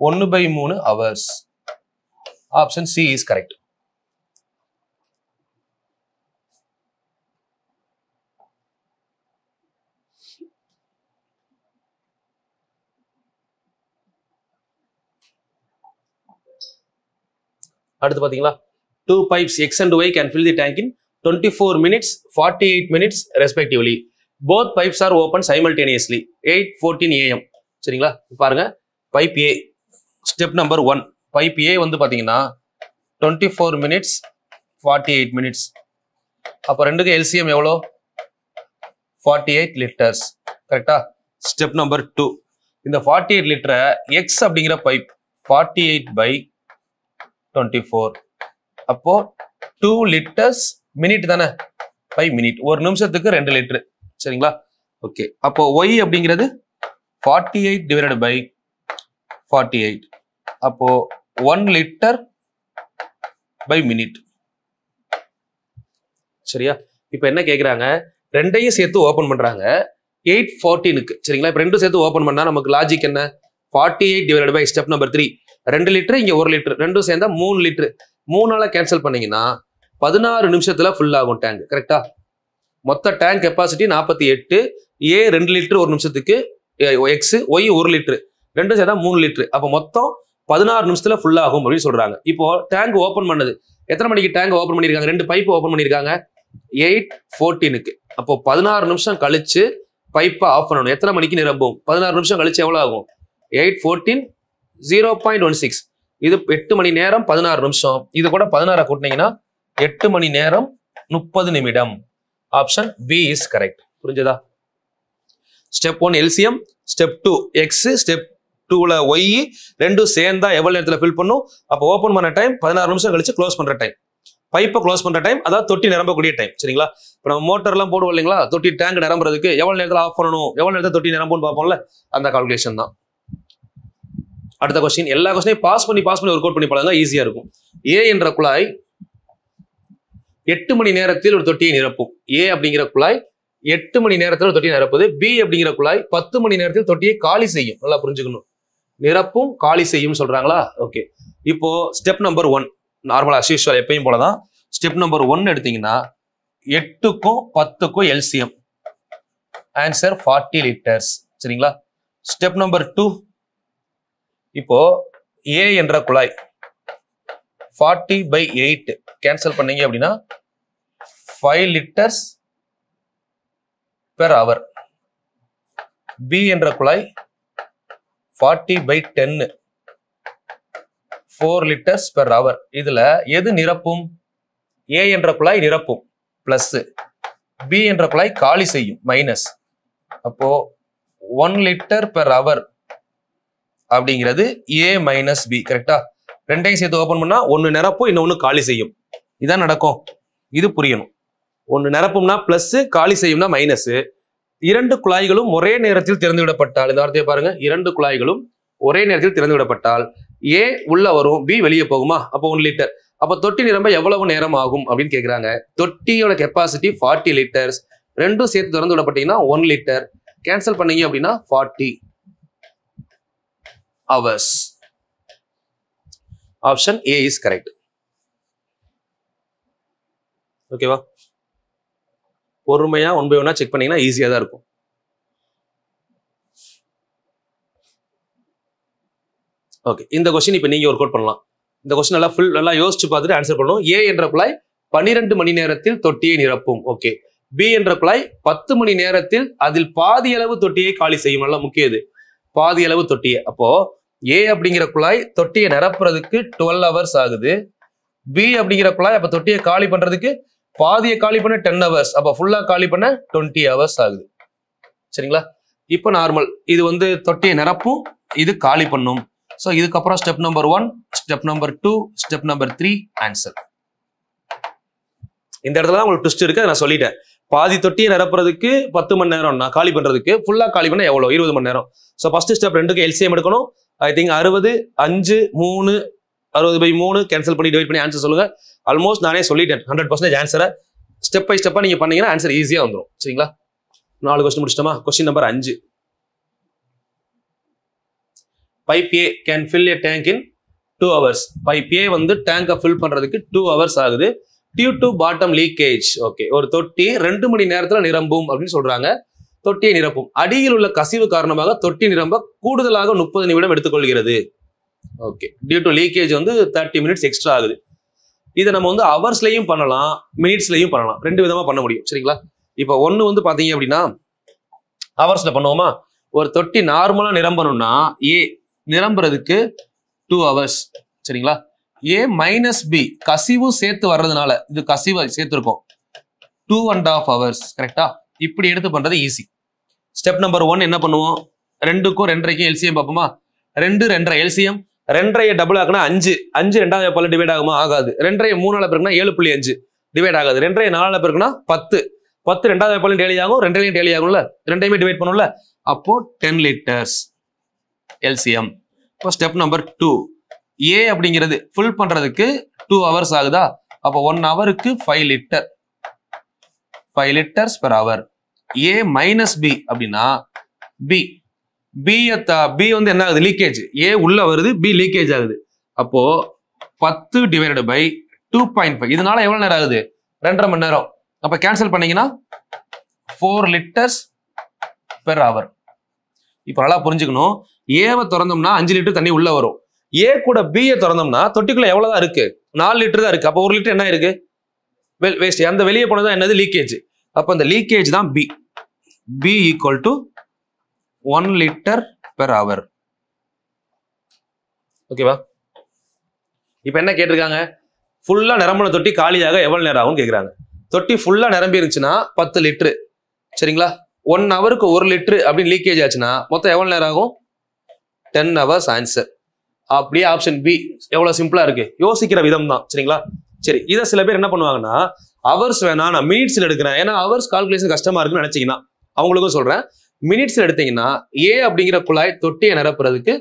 1/3 hours. Option C is correct. அடுத்து பாத்தீங்களா, 2 pipes X and Y can fill the tank in 24 minutes 48 minutes respectively. Both pipes are open simultaneously 8:14 AM. சரிங்களா? பாருங்க, பைப் ஏ ஸ்டெப் நம்பர் 1, பைப் ஏ வந்து பாத்தீங்கன்னா 24 minutes 48 minutes. அப்போ ரெண்டுக்கு எல்சிஎம் எவ்வளோ, 48 liters. கரெக்டா? ஸ்டெப் நம்பர் 2, இந்த 48 லிட்டரை எக்ஸ் அப்படிங்கிற பைப் 48/24, அப்போ 2 liters மினிட் தானே, 5 minute, ஒரு நிமிஷத்துக்கு 2 லிட்டர். சரிங்களா? ஓகே, அப்போ ஒய் அப்படிங்கிறது 48 divided by 48, அப்போ 1 liter by minute. சரியா? இப்போ என்ன கேட்குறாங்க, ரெண்டையும் சேர்த்து ஓப்பன் பண்றாங்க 8:14க்கு. சரிங்களா? இப்போ ரெண்டும் சேர்த்து ஓப்பன் பண்ணா நமக்கு லாஜிக் என்ன, 48 divided by step number 3, 2 litre இங்க 1 லிட்டர், ரெண்டும் சேர்ந்தா 3 லிட்டர். 3ஆல கேன்சல் பண்ணீங்கன்னா 16 நிமிஷத்துல ஃபுல் ஆகும் டேங்க். கரெக்டா? மொத்த டேங்க் கெப்பாசிட்டி 48, ஏ 2 லிட்டர் ஒரு நிமிஷத்துக்கு, எக்ஸ் ஒய் 1 லிட்டர், ரெண்டும் சேர்ந்தா 3 லிட்டர். அப்போ மொத்தம் 16 நிமிஷத்துல ஃபுல் ஆகும் அப்படின்னு சொல்றாங்க. இப்போ டேங்க் ஓப்பன் பண்ணது எத்தனை மணிக்கு டேங்க் ஓப்பன் பண்ணிருக்காங்க, 2 பைப் ஓப்பன் பண்ணிருக்காங்க 8:14க்கு. அப்போ 16 நிமிஷம் கழிச்சு பைப்பை ஆஃப் பண்ணணும். எத்தனை மணிக்கு நிரம்பும், 16 நிமிஷம் கழிச்சு எவ்வளவு ஆகும், 8:14 0.16. இது 8 மணி நேரம் 16 நிமிஷம். இது கூட 16 கூட்டினீங்கன்னா 8 மணி நேரம் 30 நிமிடம். Option B is correct. புரிஞ்சதா? Step 1 LCM, step 2 X, step 2ல ஒய், ரெண்டும் சேர்ந்தா எவ்வளவு நேரத்துல ஃபில் பண்ணும். அப்போ ஓப்பன் பண்ண டைம் 16 நிமிஷம் கழிச்சு க்ளோஸ் பண்ற டைம், பைப்பை க்ளோஸ் பண்ற டைம், அதாவது தொட்டி நிரம்பக்கூடிய டைம். சரிங்களா? இப்போ நம்ம மோட்டர்லாம் போடுவோம் இல்லைங்களா, தொட்டி டேங்க் நிரம்புறதுக்கு எவ்வளவு நேரத்தில் ஆஃப் பண்ணணும், எவ்வளவு நேரத்தில் தொட்டி நிரம்பும்னு பார்ப்போம்ல, அந்த கால்குலேஷன் தான். அடுத்த கொஸ்டின், எல்லா கொஸ்டினையும் பாஸ் பண்ணி ஒர்க் அவுட் பண்ணி பழங்க, ஈஸியா இருக்கும். ஏ என்ற குழாய் 8 மணி நேரத்தில் ஒரு தொட்டியை நிரப்பும். ஏ அப்படிங்கிற குழாய் 8 மணி நேரத்தில் ஒரு தொட்டியை நிரப்புது. பி அப்படிங்கிற குழாய் 10 மணி நேரத்தில் தொட்டியை காலி செய்யும். நல்லா புரிஞ்சுக்கணும், நிரப்பும் காலி செய்யும் சொல்றாங்களா? ஓகே, இப்போ ஸ்டெப் நம்பர் 1 நார்மலா அஸ்யூஷுவல் எப்பயும் போலதான். ஸ்டெப் நம்பர் 1 எடுத்தீங்கன்னா 8க்கும் 10க்கும் எல்சிஎம், ஆன்சர் 40 லிட்டர்ஸ். சரிங்களா? ஸ்டெப் நம்பர் 2, இப்போ ஏ என்ற குழாய் 40/8 கேன்சல் பண்ணீங்க அப்படின்னா 5 liters per hour. பி என்ற குழாய் 40/10 4 liters per hour. இதுல எது நிரப்பும், ஏ என்ற குழாய் நிரப்பும் பிளஸ், பி என்ற குழாய் காலி செய்யும் மைனஸ். அப்போ 1 liter per hour அப்படிங்கிறது ஏ மைனஸ் பி. கரெக்டா? ரெண்டையும் சேர்த்து ஓபன் பண்ணா ஒன்னு நிரப்பும் இன்னொன்னு காலி செய்யும். இதான் நடக்கும். இது புரியணும். ஒன்னு நிரப்பும்னா பிளஸ், காலி செய்யும்னா மைனஸ். இரண்டு குழாய்களும் ஒரே நேரத்தில் திறந்து விடப்பட்டால், இந்த வார்த்தையை பாருங்க, இரண்டு குழாய்களும் ஒரே நேரத்தில் திறந்து விடப்பட்டால் ஏ உள்ள வரும், பி வெளியே போகுமா? அப்போ 1 லிட்டர். அப்போ தொட்டி நிரம்ப எவ்வளவு நேரம் ஆகும் அப்படின்னு கேட்குறாங்க. தொட்டியோட கெப்பாசிட்டி 40 லிட்டர்ஸ். ரெண்டும் சேர்த்து திறந்து விடப்பட்டீங்கன்னா 1 லிட்டர். கேன்சல் பண்ணீங்க அப்படின்னா 40 hours. Option A is correct. ஓகேவா? பொறுமையா 1 by 1 செக் பண்ணீங்கன்னா ஈஸியா தான் இருக்கும். ஓகே, இந்த கொஸ்டின் இப்போ நீங்க ஒர்க் அவுட் பண்ணலாம். இந்த கொஸ்டின் நல்லா யோசிச்சு பார்த்துட்டு ஆன்சர் பண்ணணும். ஏ என்ற குழாய் 12 மணி நேரத்தில் தொட்டியை நிரப்பும். ஓகே. பி என்ற குழாய் 10 மணி நேரத்தில் அதில் பாதி அளவு தொட்டியை காலி செய்யும். நல்லா முக்கியம் இது, பாதி அளவு தொட்டியை. அப்போ ஏ அப்படிங்கிற குழாய் தொட்டியை நிரப்புறதுக்கு 12 hours ஆகுது. பி அப்படிங்கிற குழாய் அப்ப தொட்டியை காலி பண்றதுக்கு பாதியை காலி பண்ண 10 hours, அப்ப ஃபுல்லா காலி பண்ண 20 hours ஆகுது. சரிங்களா? இப்போ நார்மல், இது வந்து தொட்டியை நிரப்பும், இது காலி பண்ணும். ஸோ இதுக்கப்புறம் step number 1, step number 2, step number 3 answer. இந்த இடத்துல தான் உங்களுக்கு ட்விஸ்ட் இருக்கு, நான் சொல்லிட்டேன். பாதி தொட்டியை நிரப்புறதுக்கு 10 மணி நேரம், நான் காலி பண்றதுக்கு ஃபுல்லா காலி பண்ண எவ்வளோ? 20 மணி நேரம். ஸோ ஃபர்ஸ்ட் ஸ்டெப் 2க்கு எல்சிஎம் எடுக்கணும். ஐ திங்க் 60, 5, 3, 60/3 கேன்சல் பண்ணி டிவைட் பண்ணி ஆன்சர் சொல்லுங்க. ஆல்மோஸ்ட் நானே சொல்லிட்டேன் 100% ஆன்சரை. ஸ்டெப் பை ஸ்டெப்பா நீங்க பண்ணீங்கன்னா ஆன்சர் ஈஸியா வந்துடும். சரிங்களா? 4 கொஸ்டின் முடிச்சிட்டோமா? Question number 5. Pipe A can fill a tank in 2 hours. Pipe A வந்து டேங்கை ஃபில் பண்றதுக்கு 2 hours ஆகுது. Due to bottom leakage. Okay, ஒரு தொட்டி 2 மணி நேரத்துல நிரம்பும் அப்படின்னு சொல்றாங்க. தொட்டியை நிரப்பும். அடியில் உள்ள கசிவு காரணமாக தொட்டி நிரம்ப கூடுதலாக 30 நிமிடம் எடுத்துக்கொள்கிறது. ஓகே, டியூ டு லீக்கேஜ் வந்து 30 minutes எக்ஸ்ட்ரா ஆகுது. இதை நம்ம வந்து ஹவர்ஸ்லையும் பண்ணலாம், மினிட்ஸ்லையும் பண்ணலாம். 2 விதமா பண்ண முடியும். சரிங்களா? இப்போ ஒன்னு வந்து பாத்தீங்க அப்படின்னா ஹவர்ஸ்ல பண்ணுவோமா? ஒரு தொட்டி நார்மலா நிரம்பணும்னா ஏ நிரம்புறதுக்கு 2 hours. சரிங்களா? ஏ மைனஸ் பி கசிவு சேர்த்து வர்றதுனால, இது கசிவு சேர்த்து இருக்கும், 2.5 hours. கரெக்டா? இப்படி எடுத்து பண்றது ஈஸி. ஸ்டெப் நம்பர் 1 என்ன பண்ணுவோம்? 2க்கும் 2.5க்கும் எல்சிஎம் பார்ப்போமா? 2, 2.5 எல்சிஎம். 2.5 டபுள் ஆகுனா 5. 5 2வது பல்ல டிவைட் ஆகுமா? ஆகாது. 2.5 3ஆல பெருக்குனா 7.5 டிவைட் ஆகாது. 2.5 4ஆல பெருக்குனா 10. 10 2வது பல்ல டேலி ஆகும், 2லையும் டேலி ஆகும்ல, 2டையுமே டிவைட் பண்ணும்ல. அப்போ 10 liters எல்சிஎம். இப்போ ஸ்டெப் நம்பர் 2, ஏ அப்படிங்கிறது ஃபுல் பண்றதுக்கு 2 hours ஆகுதா? அப்போ 1 ஹவருக்கு 5 liter, 5 liters per hour. ஏ மைனஸ் பி அப்படின்னா பி பி வந்து என்ன ஆகுது? லீக்கேஜ். ஏ உள்ள வருது, பி லீக்கேஜ் ஆகுது. அப்போ 10 divided by 2.5. இதனால எவ்வளவு நேரம் ஆகுது? 2.5 மணி நேரம். அப்ப கேன்சல் பண்ணீங்கன்னா 4 liters per hour. இப்ப நல்லா புரிஞ்சுக்கணும். ஏவை திறந்தோம்னா 5 லிட்டர் தண்ணி உள்ள வரும். ஏ கூட பியை திறந்தோம்னா தொட்டிக்குள்ள எவ்வளவுதான் இருக்கு? 4 லிட்டர் தான் இருக்கு. அப்போ 1 லிட்டர் என்ன இருக்கு? வேஸ்ட். அந்த வெளியே போனதான் என்னது? லீக்கேஜ். அப்ப அந்த லீக்கேஜ் தான் P. P equal to 1 liter per hour. ஓகேவா? இப்ப என்ன கேட்டிருக்காங்க? ஃபுல்லா நிரம்பின தொட்டி காலியாக எவ்வளவு நேரம் ஆகும் கேட்கிறாங்க. தொட்டி ஃபுல்லா நிரம்பி இருந்துச்சுன்னா 10 லிட்டரு. சரிங்களா? 1 ஹவருக்கு 1 லிட்டரு அப்படின்னு லீக்கேஜ் ஆச்சுன்னா மொத்தம் எவ்வளவு நேரம் ஆகும்? 10 hours ஆன்சர். அப்படியே ஆப்ஷன் பி எவ்வளவு சிம்பிளா இருக்கு, யோசிக்கிற விதம் தான். சரிங்களா? சரி, இதை சில பேர் என்ன பண்ணுவாங்கன்னா ஹவர்ஸ் வேணாம் நான் மினிட்ஸ்ல எடுக்கிறேன், ஏன்னா ஹவர்ஸ் கால்குலேஷன் கஷ்டமா இருக்குன்னு நினைச்சீங்கன்னா அவங்களுக்கும் சொல்றேன். மினிட்ஸ்ல எடுத்தீங்கன்னா ஏ அப்படிங்கிற குழாய் தொட்டியை நிரப்புறதுக்கு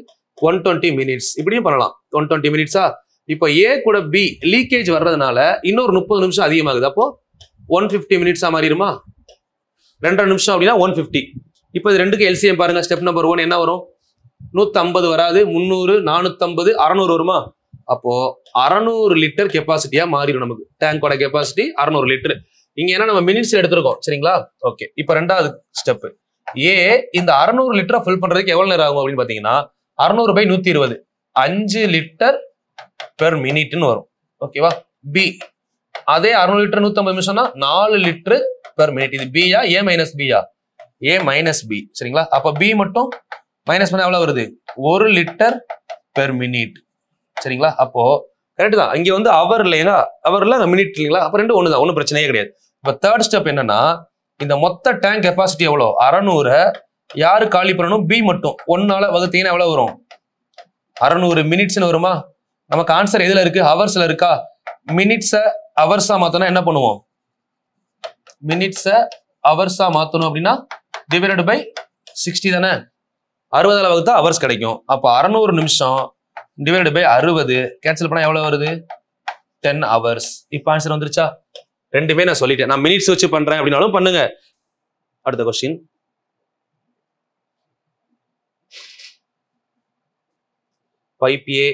120 minutes இப்படியும் பண்ணலாம். 120 minutes-ஆ? இப்போ ஏ கூட பி லீக்கேஜ் வர்றதுனால இன்னொரு 30 நிமிஷம் அதிகமாகுது. அப்போ 150 minutes-ஆ மாறிடுமா? 2.5 நிமிஷம் அப்படின்னா 150. இப்போ இது ரெண்டுக்கு எல்சிஎம் பாருங்க. ஸ்டெப் நம்பர் 1 என்ன வரும்? 150 வராது, 300, 450, 600 வருமா? அப்போ 600 லிட்டர் கெப்பாசிட்டியா மாறிடும் நமக்கு. டேங்கோட கெப்பாசிட்டி 600 லிட்டர். இங்க ஏன்னா நம்ம மினிட்ஸ்ல எடுத்திருக்கோம். சரிங்களா? ஓகே, இப்போ ரெண்டாவது ஸ்டெப். ஏ இந்த 600 லிட்டரை ஃபில் பண்றதுக்கு எவ்வளவு நேரம் ஆகும் அப்படின்னு பாத்தீங்கன்னா 600/120 5 லிட்டர் பெர் மினிட்னு வரும். ஓகேவா? பி அதே 600 லிட்டர் 150 நிமிஷம்னா 4 லிட்டர் பெர் மினிட். இது பியா ஏ மைனஸ் பியா? ஏ மைனஸ் பி. சரிங்களா? அப்ப பி மட்டும் மைனஸ் பண்ண எவ்வளவு வருது? 1 லிட்டர் பெர் மினிட். சரிங்களா? அப்போ கரெக்ட் தான். இங்க வந்து அவர் இல்லைங்களா, அவர்ல மினிட் இல்லைங்களா? அப்ப ரெண்டு ஒண்ணுதான், ஒன்றும் பிரச்சனையே கிடையாது. இப்ப தேர்ட் ஸ்டெப் என்னன்னா இந்த மொத்த டேங்க் கெப்பாசிட்டி எவ்வளோ? 600 யாரு காலி பண்ணணும்? பி மட்டும். 1ஆல வகுத்தீங்கன்னா எவ்வளவு வரும்? 600 மினிட்ஸ்னு வருமா? நமக்கு ஆன்சர் எதுல இருக்கு? ஹவர்ஸ்ல இருக்கா? மினிட்ஸை ஹவர்ஸா மாத்தணும் என்ன பண்ணுவோம்? மினிட்ஸை ஹவர்ஸா மாத்தணும் அப்படின்னா டிவைடட் பை 60 தானே. 60 வகுத்தா ஹவர்ஸ் கிடைக்கும். அப்போ 600 நிமிஷம் டிவைடட் பை 60 கேன்சல் பண்ணா எவ்வளவு வருது? 10 ஹவர்ஸ். இப்போ ஆன்சர் வந்துருச்சா? ரெண்டுமே நான் சொல்லிட்டேன். நான் மினிட்ஸ் வச்சு பண்றேன் அப்படின்னாலும் பண்ணுங்க. அடுத்த question. Pipe A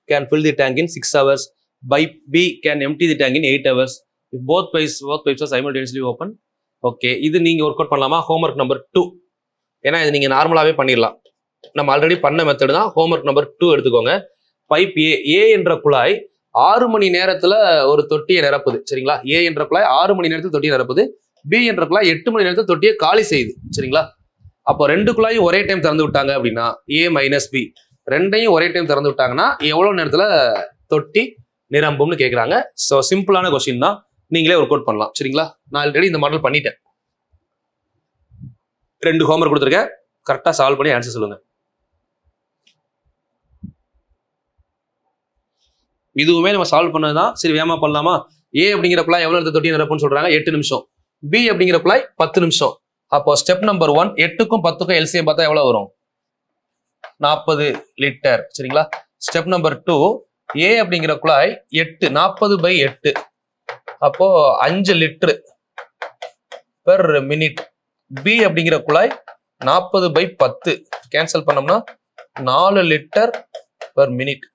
can fill the tank in 6 hours. Pipe B can empty the tank in 8 hours. If both pipes are simultaneously open. Okay, இது நீங்க ஒர்க் அவுட் பண்ணலாமா? Homework number 2. ஏன்னா இது நீங்க நார்மலாவே பண்ணிடலாம். நம்ம ஆல்ரெடி பண்ண மெத்தட் தான். ஹோம்ஒர்க் நம்பர் 2 எடுத்துக்கோங்க. பைப் ஏ என்ற குழாய் 6 மணி நேரத்துல ஒரு தொட்டியை நிரப்புது. சரிங்களா? ஏ என்ற குழாய் 6 மணி நேரத்தில் தொட்டியை நிரப்புது. பி என்ற குழாய் 8 மணி நேரத்தில் தொட்டியை காலி செய்யுது. சரிங்களா? அப்போ ரெண்டு குழாயும் ஒரே டைம் திறந்து விட்டாங்க அப்படின்னா ஏ மைனஸ் பி ரெண்டையும் ஒரே டைம் திறந்து விட்டாங்கன்னா எவ்வளவு நேரத்துல தொட்டி நிரம்பும்னு கேட்குறாங்க. ஸோ சிம்பிளான கொஸ்டின் தான், நீங்களே ஒர்க் அவுட் பண்ணலாம். சரிங்களா? நான் ஆல்ரெடி இந்த மாடல் பண்ணிட்டேன். 2 ஹோம்ஒர்க் கொடுத்துருக்கேன். கரெக்டாக சால்வ் பண்ணி ஆன்சர் சொல்லுங்க. இதுவுமே நம்ம சால்வ் பண்ணதுதான். சரி வேகமா பண்ணலாமா? ஏ அப்படிங்கிற குழாய் எவ்வளவு நேரத்தை தொட்டி நிரப்பும்னு சொல்றாங்க? 8 நிமிஷம். பி அப்படிங்கிற குழாய் 10 நிமிஷம். அப்போ ஸ்டெப் நம்பர் 1 8க்கும் 10க்கும் எல்சிஎம் பார்த்தா எவ்வளவு வரும்? 40 லிட்டர். சரிங்களா? ஸ்டெப் நம்பர் 2 ஏ அப்படிங்கிற குழாய் 8 40/8 அப்போ 5 லிட்டர் பெர் மினிட். பி அப்படிங்கிற குழாய் 40/10 கேன்சல் பண்ணோம்னா 4 லிட்டர் பெர் மினிட்.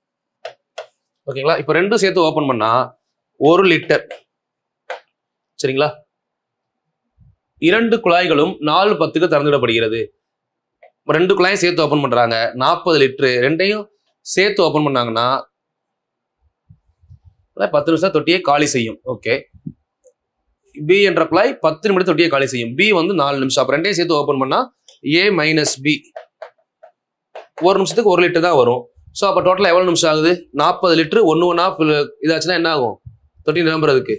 ஓகேங்களா? இப்போ ரெண்டும் சேர்த்து ஓபன் பண்ணா 1 லிட்டர். சரிங்களா? 2 குழாய்களும் 4:10க்கு திறந்துவிடப்படுகிறது. 2 குழாயும் சேர்த்து ஓபன் பண்றாங்க. 40 லிட்டர் ரெண்டையும் சேர்த்து ஓபன் பண்ணாங்கன்னா 10 நிமிஷம் தொட்டியை காலி செய்யும். ஓகே. பி என்ற குழாய் 10 நிமிடம் தொட்டியை காலி செய்யும். பி வந்து 4 நிமிஷம். அப்ப ரெண்டையும் சேர்த்து ஓபன் பண்ணா ஏ மைனஸ் பி 1 நிமிஷத்துக்கு 1 லிட்டர் தான் வரும். ஸோ அப்போ டோட்டலாக எவ்வளவு நிமிஷம் ஆகுது? 40 லிட்டர் 1 இதாச்சுன்னா என்ன ஆகும்? தொட்டி நிரம்புறதுக்கு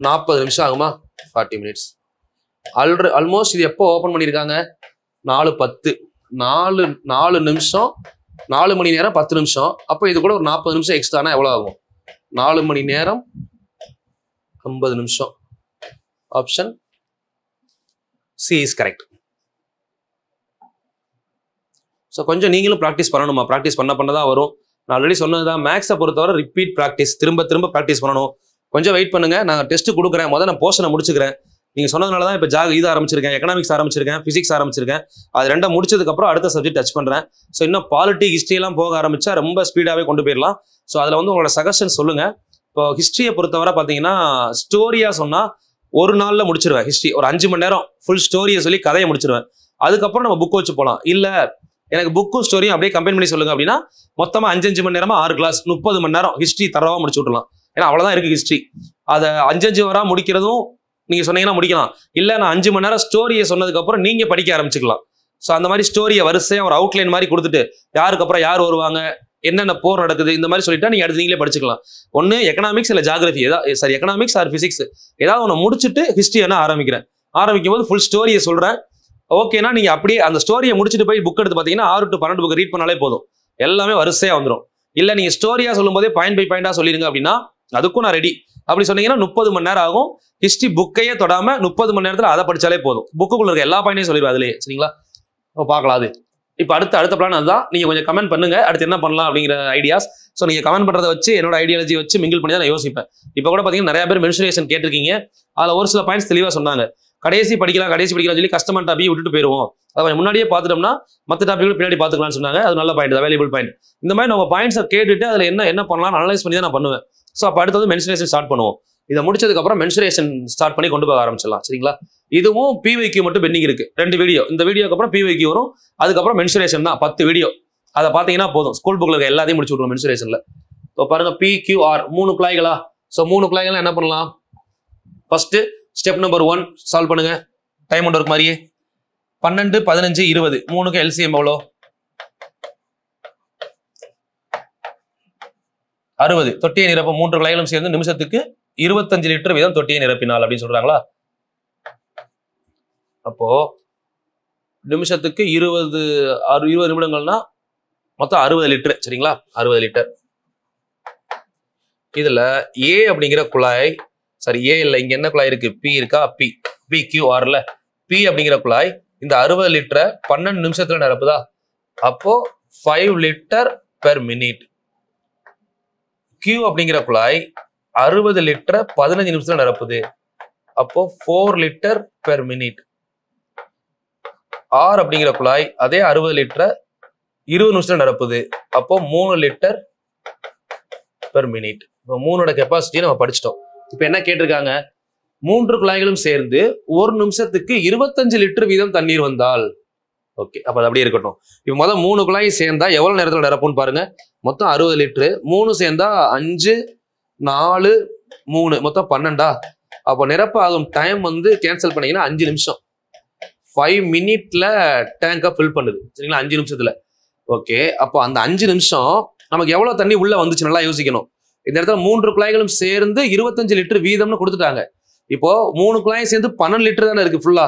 40 நிமிஷம் ஆகுமா? 40 மினிட்ஸ். ஆல்மோஸ்ட் இது எப்போ ஓபன் பண்ணியிருக்காங்க? 4:10 4 நிமிஷம் 4 மணி நேரம் 10 நிமிஷம். அப்போ இது கூட ஒரு 40 நிமிஷம் எக்ஸ்ட்ரானா எவ்வளவு ஆகும்? 4 மணி நேரம் 50 நிமிஷம். Option C is correct. So கொஞ்சம் நீங்களும் ப்ராக்டிஸ் பண்ணணுமா? ப்ராக்டிஸ் பண்ணதான் வரும். நான் ஆல்ரெடி சொன்னதுதான், மேக்ஸை பொறுத்தவரை ரிப்பீட் ப்ராக்டிஸ், திரும்ப ப்ராக்டிஸ் பண்ணணும். கொஞ்சம் வெயிட் பண்ணுங்க. நான் டெஸ்ட் கொடுக்குறேன். முதல்ல நான் போர்ஷனை முடிச்சுக்கிறேன். நீங்க சொன்னதுனால தான் இப்போ இது ஆரம்பிச்சிருக்கேன், எக்கனாமிக்ஸ் ஆரம்பிச்சிருக்கேன், பிசிக்ஸ் ஆரம்பிச்சிருக்கேன். அது ரெண்டும் முடிச்சதுக்கு அப்புறம் அடுத்த சப்ஜெக்ட் டச் பண்றேன். ஸோ இன்னும் பாலிட்டி ஹிஸ்ட்ரி எல்லாம் போக ஆரம்பிச்சா ரொம்ப ஸ்பீடாவே கொண்டு போயிடலாம். ஸோ அதுல வந்து உங்களோட சஜஷன் சொல்லுங்க. இப்போ ஹிஸ்ட்ரியை பொறுத்தவரை பார்த்தீங்கன்னா ஸ்டோரியா சொன்னா ஒரு நாள்ல முடிச்சிருவேன். ஹிஸ்ட்ரி ஒரு 5 மணி நேரம் ஃபுல் ஸ்டோரியை சொல்லி கதையை முடிச்சிருவேன். அதுக்கப்புறம் நம்ம புக் வச்சு போகலாம். இல்ல எனக்கு புக்கும் ஸ்டோரியும் அப்படியே கம்பைன் பண்ணி சொல்லுங்க அப்படின்னா மொத்தமா 5 மணி நேரமா 6 கிளாஸ் 30 மணி நேரம் ஹிஸ்ட்ரி தரவா முடிச்சு விட்டுலாம். ஏன்னா அவ்வளவுதான் இருக்கு ஹிஸ்ட்ரி. அதை 5 வரா முடிக்கிறதும் நீங்க சொன்னீங்கன்னா முடிக்கலாம். இல்ல நான் 5 மணி நேரம் ஸ்டோரியை சொன்னதுக்கு அப்புறம் நீங்க படிக்க ஆரம்பிச்சுக்கலாம். ஸோ அந்த மாதிரி ஸ்டோரியை வரிசையா ஒரு அவுட்லைன் மாதிரி கொடுத்துட்டு யாருக்கு அப்புறம் யார் வருவாங்க, என்னென்ன போர் நடக்குது, இந்த மாதிரி சொல்லிட்டா நீங்க அடுத்து நீங்களே படிச்சுக்கலாம். ஒன்னு எக்கனாமிக்ஸ் இல்ல geography, sorry economics or physics ஏதாவது ஒன்று முடிச்சுட்டு ஹிஸ்ட்ரி என்ன ஆரம்பிக்கும் போது ஃபுல் ஸ்டோரியை சொல்றேன். ஓகேனா நீங்க அப்படியே அந்த ஸ்டோரியை முடிச்சுட்டு போய் புக் எடுத்து பாத்தீங்கன்னா 6 to 12 புக் ரீட் பண்ணாலே போதும். எல்லாமே வரிசையா வந்துடும். இல்ல நீங்க ஸ்டோரியா சொல்லும் போதே பாயிண்ட் பை பாயிண்டா சொல்லிருங்க அப்படின்னா அதுக்கும் நான் ரெடி. அப்படி சொன்னீங்கன்னா 30 மணி நேரம் ஆகும். ஹிஸ்ட்ரி புக்கையே தொடாம 30 மணி நேரத்துல அதை படிச்சாலே போதும். புக்குள்ள இருக்க எல்லா பாயிண்டையும் சொல்லிடுவேன் அதுலயே. சரிங்களா? பார்க்கலாம். அது இப்போ அடுத்த பிளான் அதுதான். நீங்க கொஞ்சம் கமெண்ட் பண்ணுங்க அடுத்து என்ன பண்ணலாம் அப்படிங்கிற ஐடியாஸ். ஸோ நீங்க கமெண்ட் பண்றதை வச்சு என்னோட ஐடியாலஜி வச்சு மிங்கிள் பண்ணி தான் நான் யோசிப்பேன். இப்போ கூட பாத்தீங்கன்னா நிறைய பேர் மென்சுரேஷன் கேட்டிருக்கீங்க. அதுல ஒரு சில பாயிண்ட்ஸ் தெளிவா சொன்னாங்க. கடைசி படிக்கலாம் சொல்லி கஸ்டமர் டாபிக் விட்டுட்டு போயிருவோம். அதை முன்னாடியே பார்த்துட்டோம்னா மற்ற டாபிக் பின்னாடி பார்த்துக்கலாம்னு சொன்னாங்க. அது நல்ல பாயிண்ட், வேல்யூபிள் பாயிண்ட். இந்த மாதிரி நம்ம பாயிண்ட்ஸை கேட்டுட்டு அதுல என்ன பண்ணலாம் அனலைஸ் பண்ணி தான் நான் பண்ணுவேன். ஸோ அப்போ அடுத்தது மென்சுரேஷன் ஸ்டார்ட் பண்ணுவோம். இதை முடிச்சதுக்கு அப்புறம் மென்சுரேஷன் ஸ்டார்ட் பண்ணி கொண்டு போக ஆரம்பிச்சிடலாம். சரிங்களா? இதுவும் பிவைக்யூ மட்டும் பெண்டிங் இருக்கு. 2 வீடியோ. இந்த வீடியோக்கு அப்புறம் பிவைக்யூ வரும். அதுக்கப்புறம் மென்சுரேஷன் தான் 10 வீடியோ. அதை பார்த்தீங்கன்னா போதும். ஸ்கூல் புக்ல இருக்க எல்லாத்தையும் முடிச்சு விட்டுருவோம் மென்சுரேஷன்ல. இப்போ பாருங்க PQR 3 குழாய்களா? ஸோ 3 குழாய்கள் என்ன பண்ணலாம்? ஃபர்ஸ்ட் ஸ்டெப் நம்பர் 1 சால்வ் பண்ணுங்க. டைம் ஒன்று இருக்கு மாதிரியே 12, 15, 20 3க்கு எல்சிஎம் எவ்வளோ? 60. தொட்டியை நிரப்ப 3 குழாய்களும் சேர்ந்து நிமிஷத்துக்கு 25 லிட்டர் வீதம் தொட்டியை நிரப்பினால் அப்படின்னு சொல்றாங்களா? அப்போ நிமிஷத்துக்கு 20 நிமிடங்கள்னா மொத்தம் 60 லிட்டர் சரிங்களா, 60 லிட்டர். இதுல ஏ அப்படிங்கிற குழாய், சாரி ஏ இல்ல, இங்க என்ன குழாய் இருக்கு, பி இருக்கா, பி கியூ ஆர்ல பி அப்படிங்கிற குழாய் இந்த 60 லிட்டரை 12 நிமிஷத்துல நிரப்புதா, அப்போ 5 லிட்டர் பெர் மினிட். கியூ அப்படிங்கிற குழாய் 60 லிட்டரை 15 நிமிஷத்துல நிரப்புது, அப்போ 4 லிட்டர் பெர் மினிட். ஆர் அப்படிங்கிற குழாய் அதே 60 லிட்டரை 20 நிமிஷத்துல நிரப்புது, அப்போ 3 லிட்டர் பெர் மினிட். இப்போ 3ஓட கெப்பாசிட்டியை நம்ம படிச்சிட்டோம். இப்போ என்ன கேட்டிருக்காங்க, 3 குழாய்களும் சேர்ந்து 1 நிமிஷத்துக்கு 25 லிட்டர் வீதம் தண்ணீர் வந்தால். ஓகே, அப்ப அது அப்படியே இருக்கட்டும். இப்போ முதல் 3 குழாய் சேர்ந்தா எவ்வளவு நேரத்தில் நிரப்பும்னு பாருங்க. மொத்தம் 60 லிட்டரு, 3 சேர்ந்தா 5 4 3 மொத்தம் 12. அப்போ நிரப்ப ஆகும் டைம் வந்து கேன்சல் பண்ணீங்கன்னா 5 நிமிஷம். 5 மினிட்ல டேங்கை ஃபில் பண்ணுது சரிங்களா, 5 நிமிஷத்துல. ஓகே, அப்போ அந்த 5 நிமிஷம் நமக்கு எவ்வளவு தண்ணி உள்ள வந்துச்சு நல்லா யோசிக்கணும். இந்த இடத்துல 3 குழாய்களும் சேர்ந்து 25 லிட்டர் வீதம்னு கொடுத்துட்டாங்க. இப்போ 3 குழாயும் சேர்ந்து 12 லிட்டர் தானே இருக்கு, ஃபுல்லா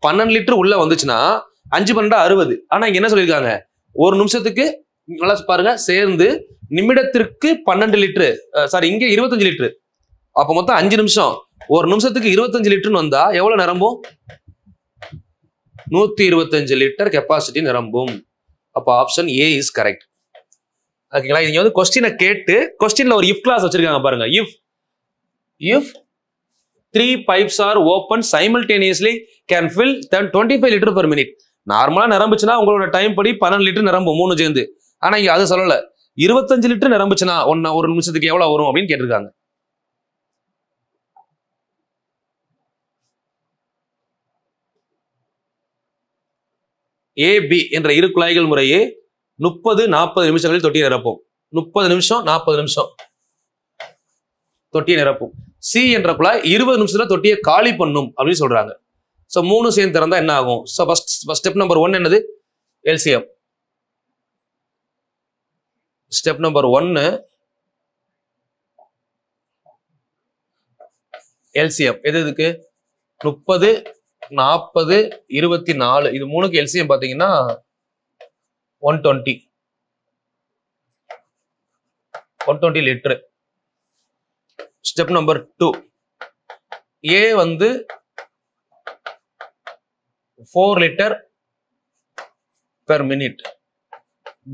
12 லிட்டர் உள்ள வந்துச்சுன்னா 5 12 60. ஆனா இங்க என்ன சொல்லியிருக்காங்க, 1 நிமிஷத்துக்கு நல்லா பாருங்க, சேர்ந்து நிமிடத்திற்கு 12 லிட்டரு, சாரி இங்க 25 லிட்டரு. அப்ப மொத்தம் 5 நிமிஷம், 1 நிமிஷத்துக்கு 25 லிட்டர்னு வந்தா எவ்வளவு நிரம்பும், 125 லிட்டர் கெப்பாசிட்டி நிரம்பும். அப்ப ஆப்ஷன் ஏ இஸ் கரெக்ட். ஓகேங்களா, இங்க வந்து கொஸ்டினை கேட்டு கொஸ்டின்ல ஒரு இஃப் கிளாஸ் வச்சிருக்காங்க பாருங்க. If 3 pipes are open simultaneously can fill 25 litre per minute. நார்மலா நிரம்புச்சுன்னா உங்களோட டைம் படி 12 லிட்டர் நிரம்பும் 3 சேர்ந்து. ஆனா இங்க அது சொல்லல, 25 லிட்டர் நிரம்புச்சுன்னா 1 நிமிஷத்துக்கு எவ்வளவு வரும் அப்படின்னு கேட்டிருக்காங்க. ஏ பி என்ற இரு குழாய்கள் முறையே 30-40 நிமிஷங்களில் தொட்டியை நிரப்பும். 30 நிமிஷம் 40 நிமிஷம் தொட்டியை நிரப்பும். சி என்ற குழாய் 20 நிமிஷத்துல தொட்டியை காலி பண்ணும் அப்படின்னு சொல்றாங்க. ஸோ 3 சேர்ந்து திறந்தா என்ன ஆகும்? ஸோ ஃபர்ஸ்ட் ஸ்டெப் நம்பர் 1 என்னது, எல்சிஎம். Step number 1 LCM. எது இதுக்கு 30 40 24 இது 3க்கு எல்சிஎம் பாத்தீங்கன்னா 120 லிட்டர். ஸ்டெப் நம்பர் 2 ஏ வந்து 4 லிட்டர் பெர் மினிட்,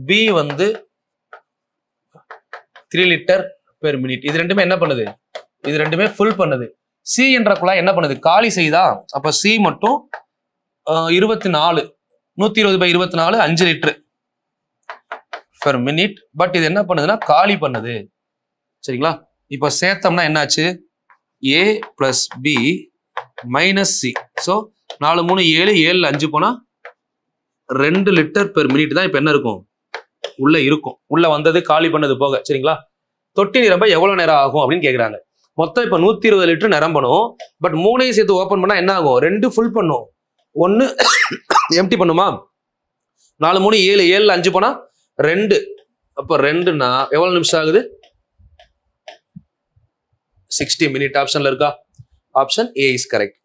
பி வந்து 3 லிட்டர் பெர் மினிட். இது ரெண்டுமே என்ன பண்ணுது, இது ரெண்டுமே ஃபுல் பண்ணுது. சி என்ற குழாய் என்ன பண்ணுது, காலி செய்தா. அப்ப சி மட்டும் 24 120/24 5 லிட்டர் பெர் மினிட். பட் இது என்ன பண்ணுதுன்னா காலி பண்ணுது சரிங்களா. இப்ப சேர்த்தோம்னா என்னாச்சு, A plus B minus C. So 4 3 7 7 5 போனா 2 லிட்டர் பெர் மினிட் தான் இப்ப என்ன இருக்கும், உள்ள இருக்கும். உள்ள வந்தது காலி பண்ணது போக சரிங்களா. தொட்டி நிரம்ப எவ்வளவு நேரம் ஆகும் அப்படின்னு கேக்குறாங்க. மொத்தம் இப்ப 120 லிட்டர் நிரம்பணும். பட் 3ஐயும் சேர்த்து ஓபன் பண்ணா என்ன ஆகும், 2 ஃபுல் பண்ணும், 1 எம்டி பண்ணுமா. 4 3 7 7 5 போனா 2. அப்ப 2னா எவ்வளவு நிமிஷம் ஆகுது, 60 மினிட். ஆப்ஷன்ல இருக்கா, option A is correct.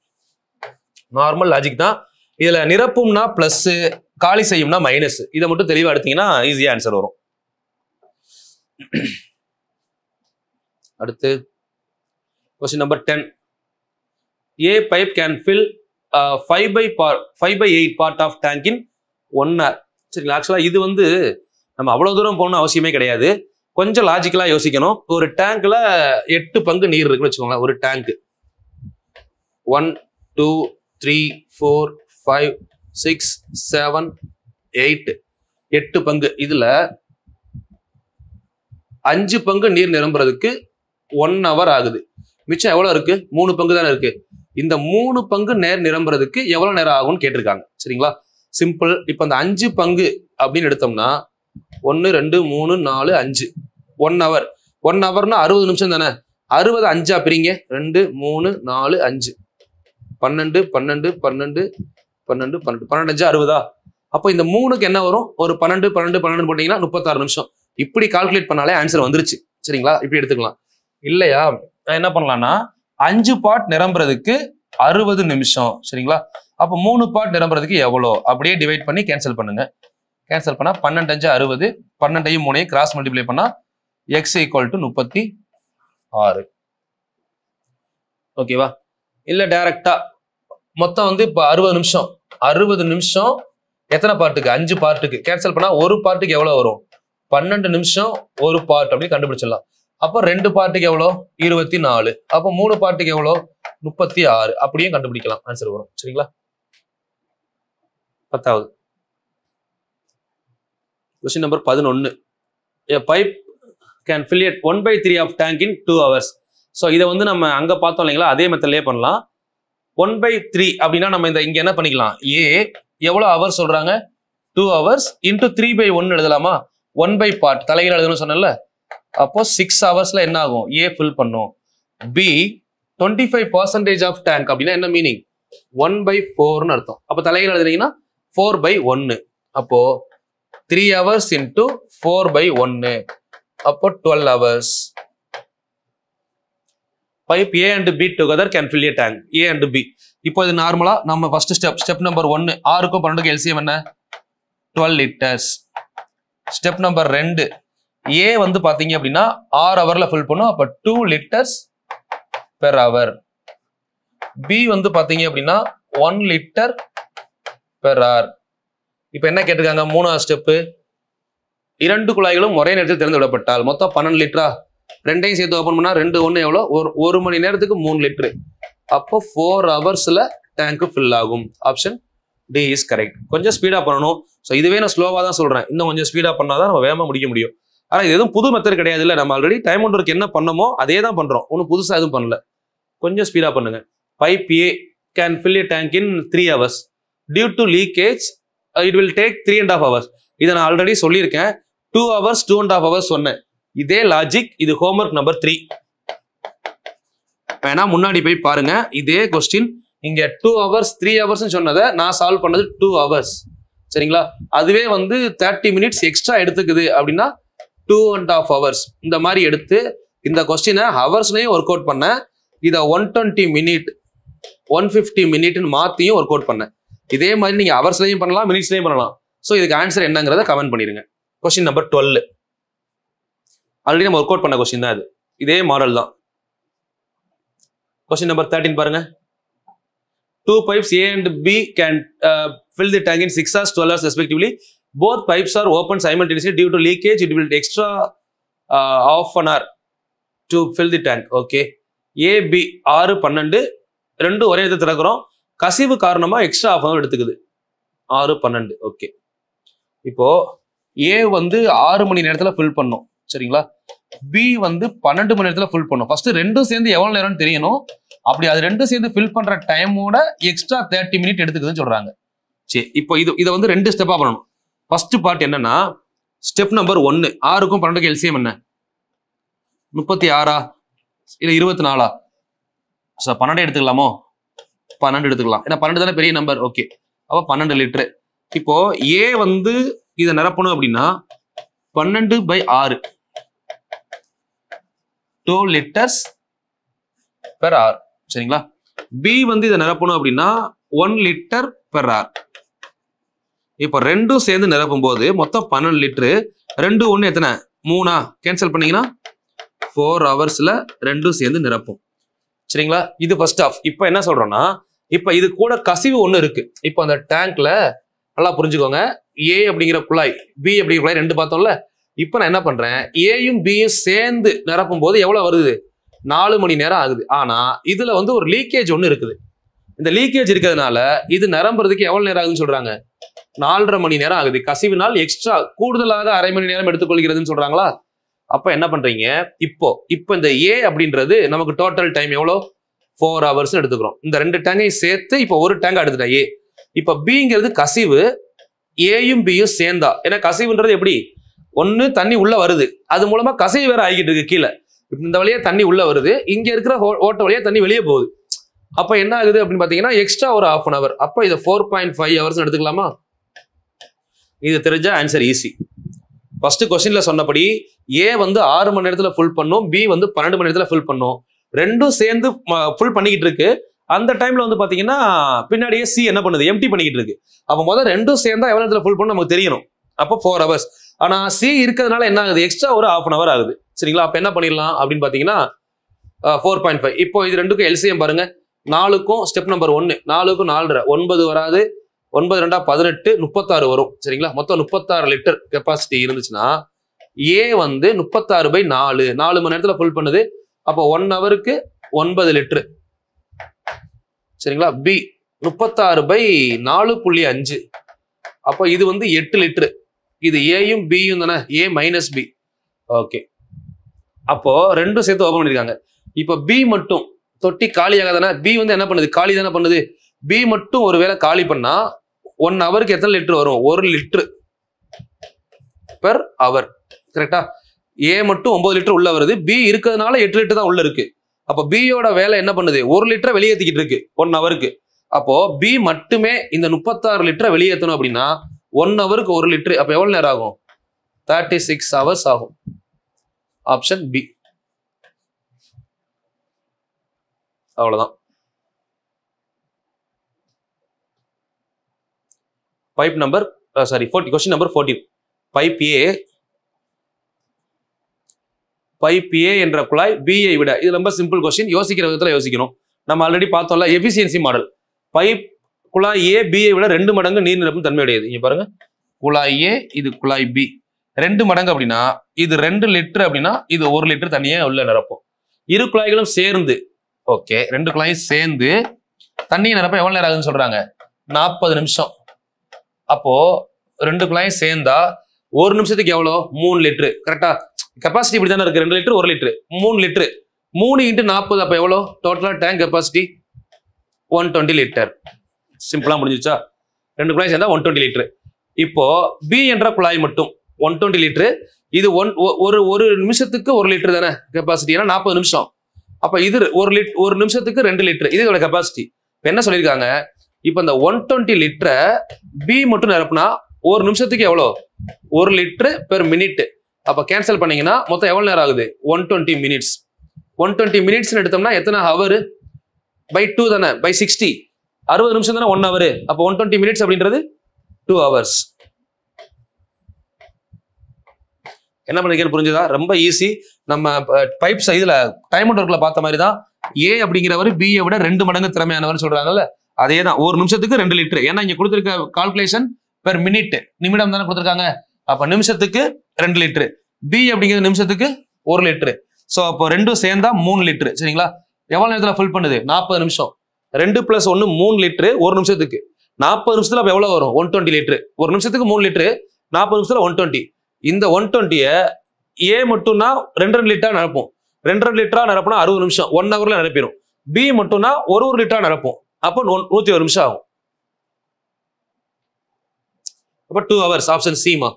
Normal logic தான். இதுல நிரப்பும்னா பிளஸ், காலி செய்யும்னா மைனஸ். இதை மட்டும் தெளிவா எடுத்தீங்கன்னா ஈஸியா ஆன்சர் வரும். அடுத்து question number 10. A pipe can fill 5/8 part of tank in 1 hour. சரிங்களா, ஆக்சுவலா இது வந்து நம்ம அவ்வளவு தூரம் போகணும்னு அவசியமே கிடையாது. கொஞ்சம் லாஜிக்கலா யோசிக்கணும். ஒரு டேங்க்ல 8 பங்கு நீர் இருக்குன்னு வச்சுக்கோங்களேன். ஒரு டேங்க் 1 2 3 4 5 6 7 8 8 பங்கு. இதுல 5 பங்கு நீர் நிரம்புறதுக்கு 1 hour ஆகுது. மிச்சம் எவ்வளவு இருக்கு, 3 பங்கு தானே இருக்கு. இந்த 3 பங்கு நேர் நிரம்புறதுக்கு எவ்வளவு நேரம் ஆகும்னு கேட்டிருக்காங்க சரிங்களா. சிம்பிள். இப்ப அந்த 5 பங்கு அப்படின்னு எடுத்தோம்னா 1 2 3 4 5 1 hour. 1 hourனா 60 நிமிஷம் தானே. 60 5ஆ பிரிங்க, 2 3 4 5 12 12 12 12 12 12 60. அப்போ இந்த 3க்கு என்ன வரும், ஒரு 12 12 12 போட்டீங்கன்னா 36 நிமிஷம். இப்படி கால்குலேட் பண்ணாலே ஆன்சர் வந்துருச்சு சரிங்களா. இப்படி எடுத்துக்கலாம். இல்லையா என்ன பண்ணலாம்னா 5 பார்ட் நிரம்புறதுக்கு 60 நிமிஷம் சரிங்களா. அப்போ 3 பார்ட் நிரம்புறதுக்கு எவ்வளோ அப்படியே டிவைட் பண்ணி கேன்சல் பண்ணுங்க. கேன்சல் பண்ணா 12 5 60, 12 3 கிராஸ் மல்டிப்ளை பண்ணா x = 36. ஓகேவா? இல்ல டைரக்டா மொத்தம் வந்து இப்ப 60 நிமிஷம் எத்தனை பார்ட்டுக்கு? 5 பார்ட்டுக்கு. கேன்சல் பண்ணா ஒரு பார்ட்டுக்கு எவ்வளவு வரும்? 12 நிமிஷம் ஒரு பார்ட் அப்படி கண்டுபிடிச்சிடலாம். அப்போ 2 பார்ட்டுக்கு எவ்வளோ? 24. அப்போ 3 பார்ட்டுக்கு எவ்வளோ? 36. அப்படியே கண்டுபிடிக்கலாம், ஆன்சர் வரும். சரிங்களா? 10வது question number 11. A pipe can fill 1/3 of tank in 2 hours. So இதை வந்து நம்ம அங்க பார்த்தோம் இல்லைங்களா, அதே மெத்தட்லயே பண்ணலாம். 1/3 அப்படின்னா நம்ம இங்க என்ன பண்ணிக்கலாம்? ஏ எவ்வளவு ஹவர்ஸ் சொல்றாங்க? 2 hours into 3/1 எழுதலாமா? 1 by part தலைகீழ எழுதணும்னு சொன்னேன்ல. அப்போ 6 ஹவர்ஸ்ல என்ன ஆகும்? ஏ ஃபில் பண்ணும். பி 25% ஆஃப் டேங்க் அப்படின்னா என்ன மீனிங்? 1/4ன்னு அர்த்தம். அப்போ தலைகீழ எழுதுனீங்கன்னா 4/1. அப்போ 3 hours into 4/1. அப்போ 12 hours. Pipe A and B together can fill a tank. A and B. இப்போ இது நார்மலா நம்ம ஃபர்ஸ்ட் ஸ்டெப் நம்பர் 1 6க்கும் 12க்கும் எல்சிஎம் என்ன? 12 liters. ஸ்டெப் நம்பர் 2 A வந்து பாத்தீங்க அப்படின்னா 6 ஹவர்ல ஃபில் பண்ணும். அப்ப 2 liters per hour. B வந்து பாத்தீங்க அப்படின்னா 1 liter per hour. இப்போ என்ன கேட்டிருக்காங்க? 3வது ஸ்டெப், 2 குழாய்களும் ஒரே நேரத்தில் திறந்து விடப்பட்டால் மொத்தம் 12 லிட்டரா? ரெண்டையும் சேர்த்து ஓபன் பண்ணா 2 1 எவ்வளோ? ஒரு மணி நேரத்துக்கு 3 லிட்டரு. அப்போ 4 ஹவர்ஸ்ல டேங்க் ஃபில் ஆகும். Option D is correct. கொஞ்சம் ஸ்பீடா பண்ணணும். ஸோ இதுவே நான் ஸ்லோவா தான் சொல்றேன். இன்னும் கொஞ்சம் ஸ்பீடா பண்ணாதான் நம்ம வேகமா முடிக்க முடியும். ஆனா இது எதுவும் புது மெத்தட் கிடையாது. இல்லை, நம்ம ஆல்ரெடி டைம் ஒன்றுக்கு என்ன பண்ணமோ அதே தான் பண்றோம். ஒன்றும் புதுசா எதுவும் பண்ணல. கொஞ்சம் ஸ்பீடா பண்ணுங்க. Pipe A can fill a tank in 3 hours. Due to leakage it will take 3.5 hours. இதை நான் ஆல்ரெடி சொல்லியிருக்கேன். 2 hours 2.5 hours சொன்னேன். இதே லாஜிக். இது ஹோம்ஒர்க் நம்பர் 3. வேணா முன்னாடி போய் பாருங்க. இதே கொஸ்டின் இங்க 2 hours 3 hours சொன்னதை நான் சால்வ் பண்ணது 2 hours. சரிங்களா? அதுவே வந்து 30 minutes எக்ஸ்ட்ரா எடுத்துக்குது அப்படின்னா 2.5 hours. இந்த மாதிரி எடுத்து இந்த கொஸ்டினை ஹவர்ஸ்லயும் ஒர்க் அவுட் பண்ண, இதை 120 minute 150 minute மாத்தியும் ஒர்க் அவுட் பண்ண. இதே மாதிரி நீங்க ஹவர்ஸ்லயும் பண்ணலாம், மினிட்ஸ்லயும் பண்ணலாம். ஸோ இதுக்கு ஆன்சர் என்னங்கிறத கமெண்ட் பண்ணிருங்க. கொஸ்டின் நம்பர் 12 ஆல்ரெடி நம்ம ஒர்க் அவுட் பண்ண கொஸ்டின் தான். இதே மாடல் தான். கொஸ்டின் நம்பர் 13 பாருங்க. 2 pipes A and B can fill the tank in 6 hours 12 hours respectively. Both pipes are opened simultaneously due to leakage. It will take extra half an hour to fill the tank. Okay. A B 6 12 ரெண்டு ஒரே இடத்துல திறக்கிறோம். கசிவு காரணமா எக்ஸ்ட்ரா half an hour எடுத்துக்குது. 6 12. ஓகே. இப்போ A வந்து 6 மணி நேரத்துல ஃபில் பண்ணும். சரிங்களா? பி வந்து 12 மணி நேரத்துல ஃபில் பண்ணும். ஃபர்ஸ்ட் ரெண்டும் சேர்ந்து எவ்வளவு நேரம்னு தெரியணும். அப்படி அது ரெண்டும் சேர்ந்து ஃபில் பண்ற டைமோட எக்ஸ்ட்ரா 30 minute எடுத்துக்குதுன்னு சொல்றாங்க. சரி, இப்போ இதை வந்து 2 ஸ்டெப்பா பண்ணணும். ஃபர்ஸ்ட் பார்ட் என்னன்னா, ஸ்டெப் நம்பர் 1 6க்கும் 12க்கும் எல்சிஎம் என்ன? 36 இல்ல 24? 12 எடுத்துக்கலாமோ? 12 எடுத்துக்கலாம். ஏன்னா 12 தானே பெரிய நம்பர். ஓகே. அப்போ 12 லிட்டரு. இப்போ ஏ வந்து இதை நிரப்பணும் அப்படின்னா 12/6 2 liters per hour. சரிங்களா? பி வந்து இதை நிரப்பணும் அப்படின்னா 1 liter per hour. இப்போ ரெண்டும் சேர்ந்து நிரப்பும் போது மொத்தம் 12 லிட்டரு. 2 1 எத்தனை? 3. கேன்சல் பண்ணீங்கன்னா 4 ஹவர்ஸ்ல ரெண்டும் சேர்ந்து நிரப்பும். சரிங்களா? இது ஃபர்ஸ்ட் ஆஃப். இப்போ என்ன சொல்றோம்னா, இப்போ இது கூட கசிவு ஒன்று இருக்கு. இப்போ அந்த டேங்க்ல நல்லா புரிஞ்சுக்கோங்க. ஏ அப்படிங்கிற குழாய், பி அப்படிங்கிற குழாய் 2 பார்த்தோம்ல. இப்போ நான் என்ன பண்றேன், ஏயும் பியும் சேர்ந்து நிரப்பும் போது எவ்வளவு வருது? 4 மணி நேரம் ஆகுது. ஆனா இதுல வந்து ஒரு லீக்கேஜ் ஒன்று இருக்குது. இந்த லீக்கேஜ் இருக்கிறதுனால இது நிரம்புறதுக்கு எவ்வளவு நேரம் ஆகுதுன்னு சொல்றாங்க? 4.5 மணி நேரம் ஆகுது. கசிவினால் எக்ஸ்ட்ரா கூடுதலாக 1/2 மணி நேரம் எடுத்துக்கொள்கிறதுன்னு சொல்றாங்களா? அப்ப என்ன பண்றீங்க, இப்போ இந்த ஏ அப்படின்றது நமக்கு டோட்டல் டைம் எவ்வளோ? 4 hours எடுத்துக்கிறோம். இந்த 2 டேங்கையும் சேர்த்து இப்போ ஒரு டேங்க் எடுத்துட்டேன் ஏ. இப்ப பிங்கிறது கசிவு, ஏயும் பியும் சேர்ந்தா. ஏன்னா கசிவுன்றது எப்படி? ஒண்ணு தண்ணி உள்ள வருது, அது மூலமா கசிவு வேற ஆகிட்டு இருக்கு கீழே. இந்த வழியா தண்ணி உள்ள வருது, இங்க இருக்கிற ஓட்ட வழியா தண்ணி வெளியே போகுது. அப்ப என்ன ஆகுது அப்படின்னு பாத்தீங்கன்னா எக்ஸ்ட்ரா ஒரு 1/2 an hour. அப்ப இதை 4.5 hours எடுத்துக்கலாமா? இது தெரிஞ்சா ஆன்சர் ஈஸி. ஃபர்ஸ்ட் கொஸ்டின்ல சொன்னபடி ஏ வந்து 6 மணி நேரத்துல ஃபுல் பண்ணும், பி வந்து 12 மணி நேரத்துல ஃபுல் பண்ணும். ரெண்டும் சேர்ந்து ஃபுல் பண்ணிக்கிட்டு இருக்கு. அந்த டைம்ல வந்து பாத்தீங்கன்னா பின்னாடியே சி என்ன பண்ணுது? எம்டி பண்ணிக்கிட்டு இருக்கு. அப்ப முதல்ல ரெண்டும் சேர்ந்தா எவ்வளவு நேரத்துல ஃபுல் பண்ணணும் நமக்கு தெரியணும். அப்போ 4 hours. ஆனா சி இருக்கிறதுனால என்ன ஆகுது, எக்ஸ்ட்ரா ஒரு 1/2 hour ஆகுது. சரிங்களா? அப்ப என்ன பண்ணிடலாம் அப்படின்னு பாத்தீங்கன்னா 4.5. இப்போ இது ரெண்டுக்கும் எல்சிஎம் பாருங்க. 4க்கும் ஸ்டெப் நம்பர் 1, 4க்கும் 4.5, 9 வராது, 9 2 18, 36 வரும். சரிங்களா? மொத்தம் 36 லிட்டர் கெப்பாசிட்டி இருந்துச்சுன்னா ஏ வந்து 36/4 4 மணி நேரத்துல ஃபுல் பண்ணுது. அப்போ 1 ஹவருக்கு 9 லிட்டர். சரிங்களா? பி 36/4.5. அப்போ இது வந்து 8 லிட்டர். இது ஏயும் பியும் தானே, ஏ மைனஸ் பி. ஓகே, அப்போ ரெண்டும் சேர்த்து ஓபன் பண்ணிருக்காங்க. இப்போ பி மட்டும் தொட்டி காலியாக தானே, பி வந்து என்ன பண்ணுது, காலி தானே பண்ணுது. பி மட்டும் ஒருவேளை காலி பண்ணா 1 ஹவருக்கு எத்தனை லிட்டர் வரும், 1 லிட்டர் பெர் ஹவர். கரெக்டா? ஏ மட்டும் 9 லிட்டர் உள்ள வருது, பி இருக்கிறதுனால 8 லிட்டர் தான் உள்ள இருக்கு. அப்போ பியோட வேலை என்ன பண்ணுது, 1 லிட்டரை வெளியேற்றிக்கிட்டு இருக்கு 1 ஹவருக்கு. அப்போ பி மட்டுமே இந்த 36 லிட்டரை வெளியேற்றணும் அப்படின்னா 1 ஹவருக்கு 1 லிட்டர். அப்போ எவ்வளவு நேரம் ஆகும், 36 hours ஆகும். Option B. அவ்வளவுதான். Pipe number question number 14. Pipe A என்ற குழாய் பிஐ விட, இது ரொம்ப சிம்பிள் கொஸ்டின், யோசிக்கிற விதத்துல யோசிக்கணும். நம்ம ஆல்ரெடி பார்த்தோம்ல எஃபிசியன்சி மாடல். பைப் குழாய் ஏ பிஐ விட 2 மடங்கு நீர் நிரப்பும் தன்மையுடையது. இங்க பாருங்க, குழாய் ஏ, இது குழாய் பி, 2 மடங்கு அப்படின்னா இது 2 லிட்டர் அப்படின்னா இது 1 லிட்டர் தண்ணியே உள்ள நிரப்பும். இரு குழாய்களும் சேர்ந்து, ஓகே, 2 குழாயும் சேர்ந்து தண்ணியை நிரப்ப எவ்வளவு நேரம் ஆகுதுன்னு சொல்றாங்க, 40 நிமிஷம். அப்போ 2 குழாயும் சேர்ந்தா 1 நிமிஷத்துக்கு எவ்வளோ, 3 லிட்டர். கரெக்டா? கெப்பாசிட்டி இப்படி தானே இருக்கு, 2 லிட்டர் 1 லிட்டர், 3 லிட்டர், 3 × 40. அப்ப எவ்வளோ டோட்டலா டேங்க் கெப்பாசிட்டி, 120 லிட்டர். சிம்பிளா முடிஞ்சிச்சா? 2 குழாய் சேர்ந்தா 120 லிட்டர். இப்போ பி என்ற குழாய் மட்டும் 120 லிட்டர். இது ஒரு நிமிஷத்துக்கு 1 லிட்டர் தானே கெப்பாசிட்டி, ஏன்னா 40 நிமிஷம். அப்ப இது 1 நிமிஷத்துக்கு 2 லிட்டர், இது இதோட கெப்பாசிட்டி. என்ன சொல்லியிருக்காங்க, இப்ப இந்த 120 லிட்டரை பி மட்டும் நிரப்புனா 1 நிமிஷத்துக்கு எவ்வளோ, 1 லிட்டர் பெர் மினிட். அப்ப கேன்சல் பண்ணீங்கன்னா மொத்தம் எவ்வளவு நேரம் ஆகுது, 120 மினிட்ஸ். 120 மினிட்ஸ் எடுத்தோம்னா எத்தனை ஹவர், பை 2 தானே, பை 60, 60 நிமிஷம் தானே 1 ஹவர். அப்ப 120 மினிட்ஸ் அப்படின்றது 2 hours. என்ன பண்ணிருக்கேன்னு புரிஞ்சுதா? ரொம்ப ஈஸி. நம்ம பைப்ஸ் இதுல டைம் அவுட் ஒர்க்ல பார்த்த மாதிரி தான். ஏ அப்படிங்கிறவர் பியை விட 2 மடங்கு திறமையானவர் சொல்றாங்கல்ல, அதே தான். 1 நிமிஷத்துக்கு 2 லிட்டர். ஏன்னா இங்க கொடுத்திருக்க கால்குலேஷன் பெர் மினிட், நிமிடம் தானே கொடுத்திருக்காங்க. அப்ப நிமிஷத்துக்கு 2 லிட்டர். பி அப்படிங்கிறது நிமிஷத்துக்கு 1 லிட்டர். ஸோ அப்போ 2 சேர்ந்தா 3 லிட்டர். சரிங்களா? எவ்வளவு நேரத்தில் ஃபுல் பண்ணுது, 40 நிமிஷம். 2 + 1 3 லிட்டர் 1 நிமிஷத்துக்கு. 40 நிமிஷத்துல அப்ப எவ்வளவு வரும், 120 லிட்டர். 1 நிமிஷத்துக்கு 3 லிட்டர், 40 நிமிஷத்துல 120. இந்த 120 ஏ மட்டும்னா 2 லிட்டரா நிரப்பும். 2 லிட்டரா நிரப்புனா 60 நிமிஷம், 1 ஹவர்ல நிரப்பிடும். பி மட்டும்னா 1 லிட்டரா நிரப்பும். அப்போ 101 நிமிஷம் ஆகும். அப்ப 2 hours. ஆப்ஷன் சிமா.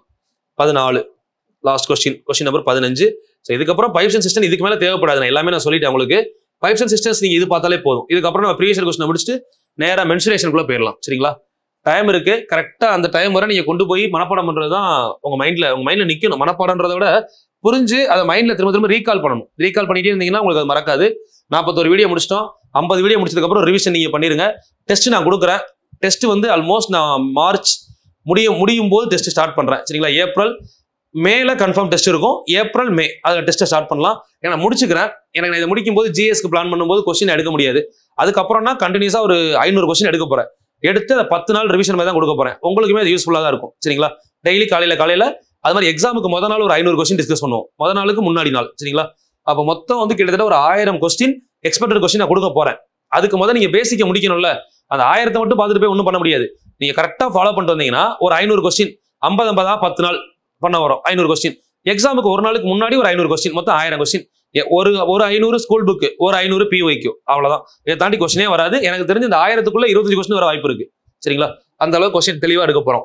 14. Last question number 15. ஸோ இதுக்கப்புறம் பைப்ஸ் அண்ட் சிஸ்டம் இதுக்கு மேல தேவைப்படாது, நான் எல்லாமே நான் சொல்லிட்டேன் உங்களுக்கு. பைப்ஸ் அண்ட் சிஸ்டம்ஸ் நீங்க இது பார்த்தாலே போதும். இதுக்கப்புறம் நம்ம ப்ரீவியஸ் கொஸ்டின் முடிச்சுட்டு நேரா மென்சுரேஷனுக்குள்ள போயிடலாம். சரிங்களா? டைம் இருக்கு, கரெக்டா அந்த டைம் வரை நீங்க கொண்டு போய் மனப்பாடம் பண்றதுதான் உங்க மைண்ட்ல நிக்கணும். மனப்பாடம்ன்றதை விட புரிஞ்சு அதை மைண்ட்ல திரும்ப திரும்ப ரீகால் பண்ணணும். ரீகால் பண்ணிட்டே இருந்தீங்கன்னா உங்களுக்கு அது மறக்காது. 41 வீடியோ முடிச்சிட்டோம். 50 வீடியோ முடிச்சதுக்கு அப்புறம் ரிவிஷன் நீங்க பண்ணிருங்க. டெஸ்ட் நான் கொடுக்குறேன். டெஸ்ட் வந்து ஆல்மோஸ்ட் நான் மார்ச் முடியும் போது டெஸ்ட் ஸ்டார்ட் பண்றேன். சரிங்களா? ஏப்ரல் மேல கன்ஃபார்ம் டெஸ்ட் இருக்கும். ஏப்ரல் மே அதுல டெஸ்ட்டை ஸ்டார்ட் பண்ணலாம். ஏன்னா முடிச்சுக்கிறேன். எனக்கு நான் இதை முடிக்கும் போது ஜிஎஸ்க்கு பிளான் பண்ணும்போது கொஸ்டின் எடுக்க முடியாது. அதுக்கப்புறம் நான் கண்டினியூஸா ஒரு 500 கொஸ்டின் எடுக்க போறேன். எடுத்து அதை 10 நாள் ரிவிஷன் மாதிரி தான் கொடுக்க போறேன். உங்களுக்குமே அது யூஸ்ஃபுல்லா தான் இருக்கும். சரிங்களா? டெய்லி காலையில அது மாதிரி எக்ஸாமுக்கு முதல் நாள் ஒரு 500 கொஸ்டின் டிஸ்கஸ் பண்ணுவோம். முதல் நாளுக்கு முன்னாடி நாள். சரிங்களா? அப்போ மொத்தம் வந்து கிட்டத்தட்ட ஒரு 1000 கொஸ்டின் எக்ஸ்பெக்டட் கொஸ்டின் நான் கொடுக்க போறேன். அதுக்கு முதல்ல நீங்க பேசிக்க முடிக்கணும்ல. அந்த 1000 மட்டும் பார்த்துட்டு போய் ஒன்றும் பண்ண முடியாது. நீங்க கரெக்டா ஃபாலோ பண்ணிட்டு வந்தீங்கன்னா ஒரு 500 கொஸ்டின் 50 10 நாள் பண்ண வரும். 500 கொஸ்டின் எக்ஸாமுக்கு ஒரு நாளுக்கு முன்னாடி ஒரு 500 கொஸ்டின், மொத்தம் 1000 கொஸ்டின். ஒரு 500 ஸ்கூல் புக், ஒரு 500 பிஒய்க்கு, அவ்வளவுதான். இதை தாண்டி கொஸ்டினே வராது. எனக்கு தெரிஞ்சு இந்த 1000க்குள்ள 25 கொஸ்டின் வர வாய்ப்பு இருக்கு. சரிங்களா? அந்த அளவுக்கு கொஸ்டின் தெளிவா எடுக்க போறோம்.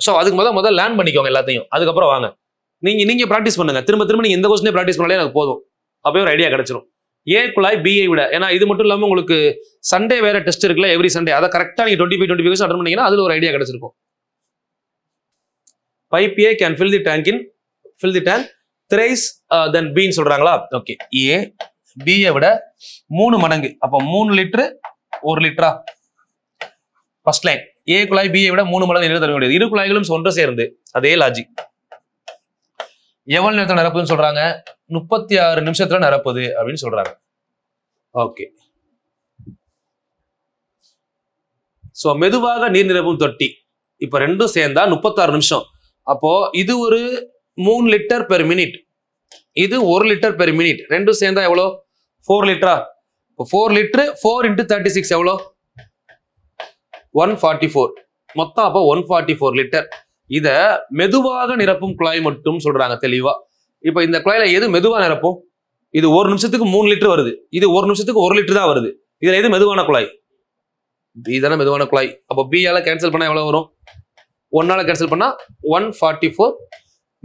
ஸோ அதுக்கு முதல்ல லேர்ன் பண்ணிக்கோங்க எல்லாத்தையும். அதுக்கப்புறம் வாங்க நீங்க ப்ராக்டிஸ் பண்ணுங்க. திரும்ப நீங்க இந்த கொஸ்டினே ப்ராக்டிஸ் பண்ணாலே எனக்கு போதும். அப்பவே ஒரு ஐடியா கிடைச்சிடும். ஏ குழாய் பிஐ விட, ஏன்னா இது மட்டும் இல்லாம உங்களுக்கு சண்டே வேற டெஸ்ட் இருக்குல்ல, எவ்ரி சண்டே. அதை கரெக்டா நீங்க 25 கொஸ்டின் அட்டெண்ட் பண்ணீங்கன்னா அதுல ஒரு ஐடியா கிடைச்சிருக்கும். Pipe A can fill the tank thrice then B ன்னு சொல்றாங்களா? ஓகே, ஏ பியை விட 3 மடங்கு. அப்போ 3 லிட்டர் 1 லிட்டரா? ஃபர்ஸ்ட் லைன் ஏ குழாய் பியை விட 3 மடங்கு நீர் தர முடியாது. இரு குழாய்களும் ஒன்று சேர்ந்து அதே லாஜிக். எவ்வளவு நேரத்தில் நிரப்புதுன்னு சொல்றாங்க? 36 நிமிஷத்துல நிரப்புது அப்படின்னு சொல்றாங்க. ஓகே. சோ மெதுவாக நீர் நிரப்பும் தொட்டி இப்ப ரெண்டும் சேர்ந்தா 36 நிமிஷம். அப்போ இது ஒரு 3 லிட்டர் பெர் மினிட், இது 1 லிட்டர் பெர் மினிட். ரெண்டும் சேர்ந்தா எவ்வளோ? 4 லிட்டரா? 4 லிட்டர் 4 × 36 எவ்வளோ? 144. மொத்தம் அப்போ 144 லிட்டர். இத மெதுவாக நிரப்பும் குழாய் மட்டும் சொல்றாங்க தெளிவா. இப்ப இந்த குழாயில எது மெதுவா நிரப்பும்? இது 1 நிமிஷத்துக்கு 3 லிட்டர் வருது, இது 1 நிமிஷத்துக்கு 1 லிட்டர் தான் வருது. இதுல எது மெதுவான குழாய்? பி தானே மெதுவான குழாய். அப்போ பி ஆல கேன்சல் பண்ணா எவ்வளவு வரும்? 1 கேன்சல் பண்ணா 144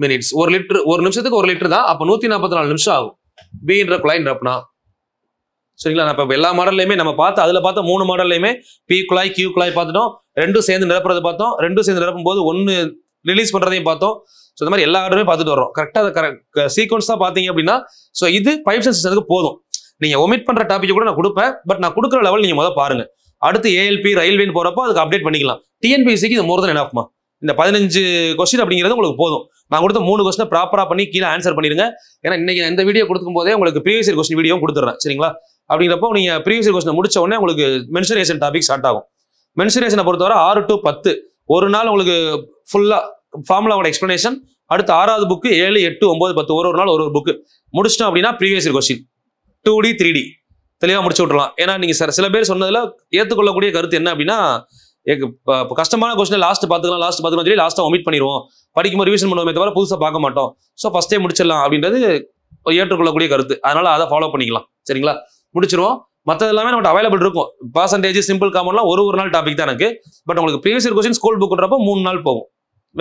மினிட்ஸ். 1 லிட்டர் 1 நிமிஷத்துக்கு 1 லிட்டர் தான். அப்போ 144 நிமிஷம் ஆகும் பின்ற குழாய் நிரப்புனா. சரிங்களா? நான் இப்போ எல்லா மாடல்லையுமே நம்ம பார்த்து அதில் பார்த்த 3 மாடல்லையுமே பி குழாய் கியூ குழாய் பார்த்துட்டோம், ரெண்டும் சேர்ந்து நிரப்புறது பார்த்தோம், ரெண்டும் சேர்ந்து நிரப்பும் போது 1 ரிலீஸ் பண்றதையும் பார்த்தோம். ஸோ இந்த மாதிரி எல்லா ஆர்டருமே பார்த்துட்டு வரோம். கரெக்டாக சீக்வன்ஸ் தான் பார்த்தீங்க அப்படின்னா ஸோ இது பைப்ஸ் அண்ட் சிஸ்டத்துக்கு போதும். நீங்க ஒமிட் பண்ற டாபிக் கூட நான் கொடுப்பேன், பட் நான் கொடுக்குற லெவல் நீங்க முதல்ல பாருங்க. அடுத்து ஏஎல்பி ரயில்வேன்னு போறப்போ அதுக்கு அப்டேட் பண்ணிக்கலாம். டிஎன்பிஎஸ்சிக்கு இது மோர் தென் எனஃப்மா. இந்த 15 கொஸ்டின் அப்படிங்கிறது உங்களுக்கு போதும். நான் கொடுத்த 3 கொஸ்டினை ப்ராப்பரா பண்ணி கீழே ஆன்சர் பண்ணிருங்க. ஏன்னா இன்னைக்கு இந்த வீடியோ கொடுக்கும் போதே உங்களுக்கு ப்ரீவியஸ் இயர் கொஸ்டின் வீடியோ கொடுத்துறேன். சரிங்களா? அப்படிங்கிறப்போ நீங்க ப்ரீவியஸ் இயர் கொஸ்டின் முடிச்ச உடனே உங்களுக்கு மென்சுரேஷன் டாபிக் ஸ்டார்ட் ஆகும். மென்சுரேஷனை பொறுத்தவரை 6 to 10 ஒரு நாள் உங்களுக்கு ஃபுல்லா ஃபார்முலாவோட எக்ஸ்பிளனேஷன். அடுத்து 6வது புக்கு 7, 8, 9, 10 ஒரு நாள் ஒரு புக்கு முடிச்சிட்டோம் அப்படின்னா previous year question 2D 3D தெளிவாக முடிச்சு விட்டுறலாம். ஏன்னா நீங்க சில பேர் சொன்னதுல ஏற்றுக்கொள்ளக்கூடிய கருத்து என்ன அப்படின்னா, கஷ்டமான கொஸ்டின் லாஸ்ட் பார்த்துக்கலாம் சொல்லி லாஸ்ட்டாக ஒமிட் பண்ணிடுவோம், படிக்கும்போது ரிவிஷன் பண்ணுவோமே தவிர புதுசாக பார்க்க மாட்டோம், ஸோ ஃபர்ஸ்டே முடிச்சிடலாம் அப்படின்றது ஏற்றுக்கொள்ளக்கூடிய கருத்து. அதனால அதை ஃபாலோ பண்ணிக்கலாம். சரிங்களா? முடிச்சிருவோம். மற்றது எல்லாமே நம்மகிட்ட அவைலபிள் இருக்கும். பர்சன்டேஜ் சிம்பிள் காமன்லாம் ஒரு நாள் டாபிக் தான் எனக்கு. பட் உங்களுக்கு ப்ரீவியஸ் இயர் கொஸ்டின் ஸ்கூல் புக்ன்றப்போ 3 நாள் போகும்.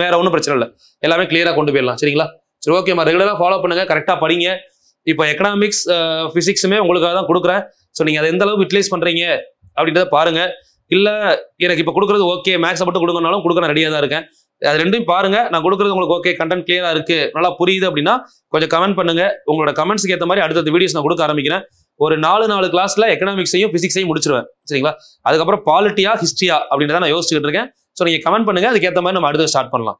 வேற ஒன்றும் பிரச்சனை இல்லை, எல்லாமே கிளியரா கொண்டு போயிடலாம். சரிங்களா? சரி, ஓகேம்மா. ரெகுலராக ஃபாலோ பண்ணுங்க, கரெக்டாக படிங்க. இப்போ எக்கனாமிக்ஸ் பிசிக்ஸுமே உங்களுக்காக தான் கொடுக்குறேன். ஸோ நீங்கள் அதை எந்த அளவுக்கு யூட்டிலைஸ் பண்ணுறீங்க அப்படின்றத பாருங்க. இல்லை எனக்கு இப்போ கொடுக்குறது ஓகே, மேக்ஸை மட்டும் கொடுங்கனாலும் கொடுக்க நான் ரெடியாக தான் இருக்கேன். அது ரெண்டும் பாருங்க. நான் கொடுக்குறது உங்களுக்கு ஓகே, கண்டென்ட் கிளியராக இருக்கு, நல்லா புரியுது அப்படின்னா கொஞ்சம் கமெண்ட் பண்ணுங்க. உங்களோட கமெண்ட்ஸ்க்கு ஏற்ற மாதிரி அடுத்த வீடியோஸ் நான் கொடுக்க ஆரம்பிக்கிறேன். ஒரு 4 கிளாஸ்ல எக்கனாமிக்ஸையும் பிசிக்ஸையும் முடிச்சிருவேன். சரிங்களா? அதுக்கப்புறம் பாலிட்டியா ஹிஸ்ட்ரியா அப்படின்றத நான் யோசிச்சுட்டு இருக்கேன். ஸோ நீங்கள் கமெண்ட் பண்ணுங்க, அதுக்கேற்ற மாதிரி நம்ம அடுத்து ஸ்டார்ட் பண்ணலாம்.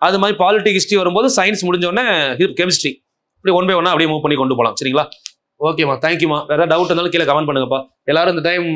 அது மாதிரி பாலிட்டி ஹிஸ்ட்ரி வரும்போது சயின்ஸ் முடிஞ்சோடனே கெமிஸ்ட்ரி இப்படி 1 by 1 அப்படியே மூவ் பண்ணி கொண்டு போகலாம். சரிங்களா? ஓகேம்மா, தேங்க்யூமா. வேற டவுட் இருந்தாலும் கீழே கமெண்ட் பண்ணுங்கப்பா. எல்லாரும் இந்த டைம்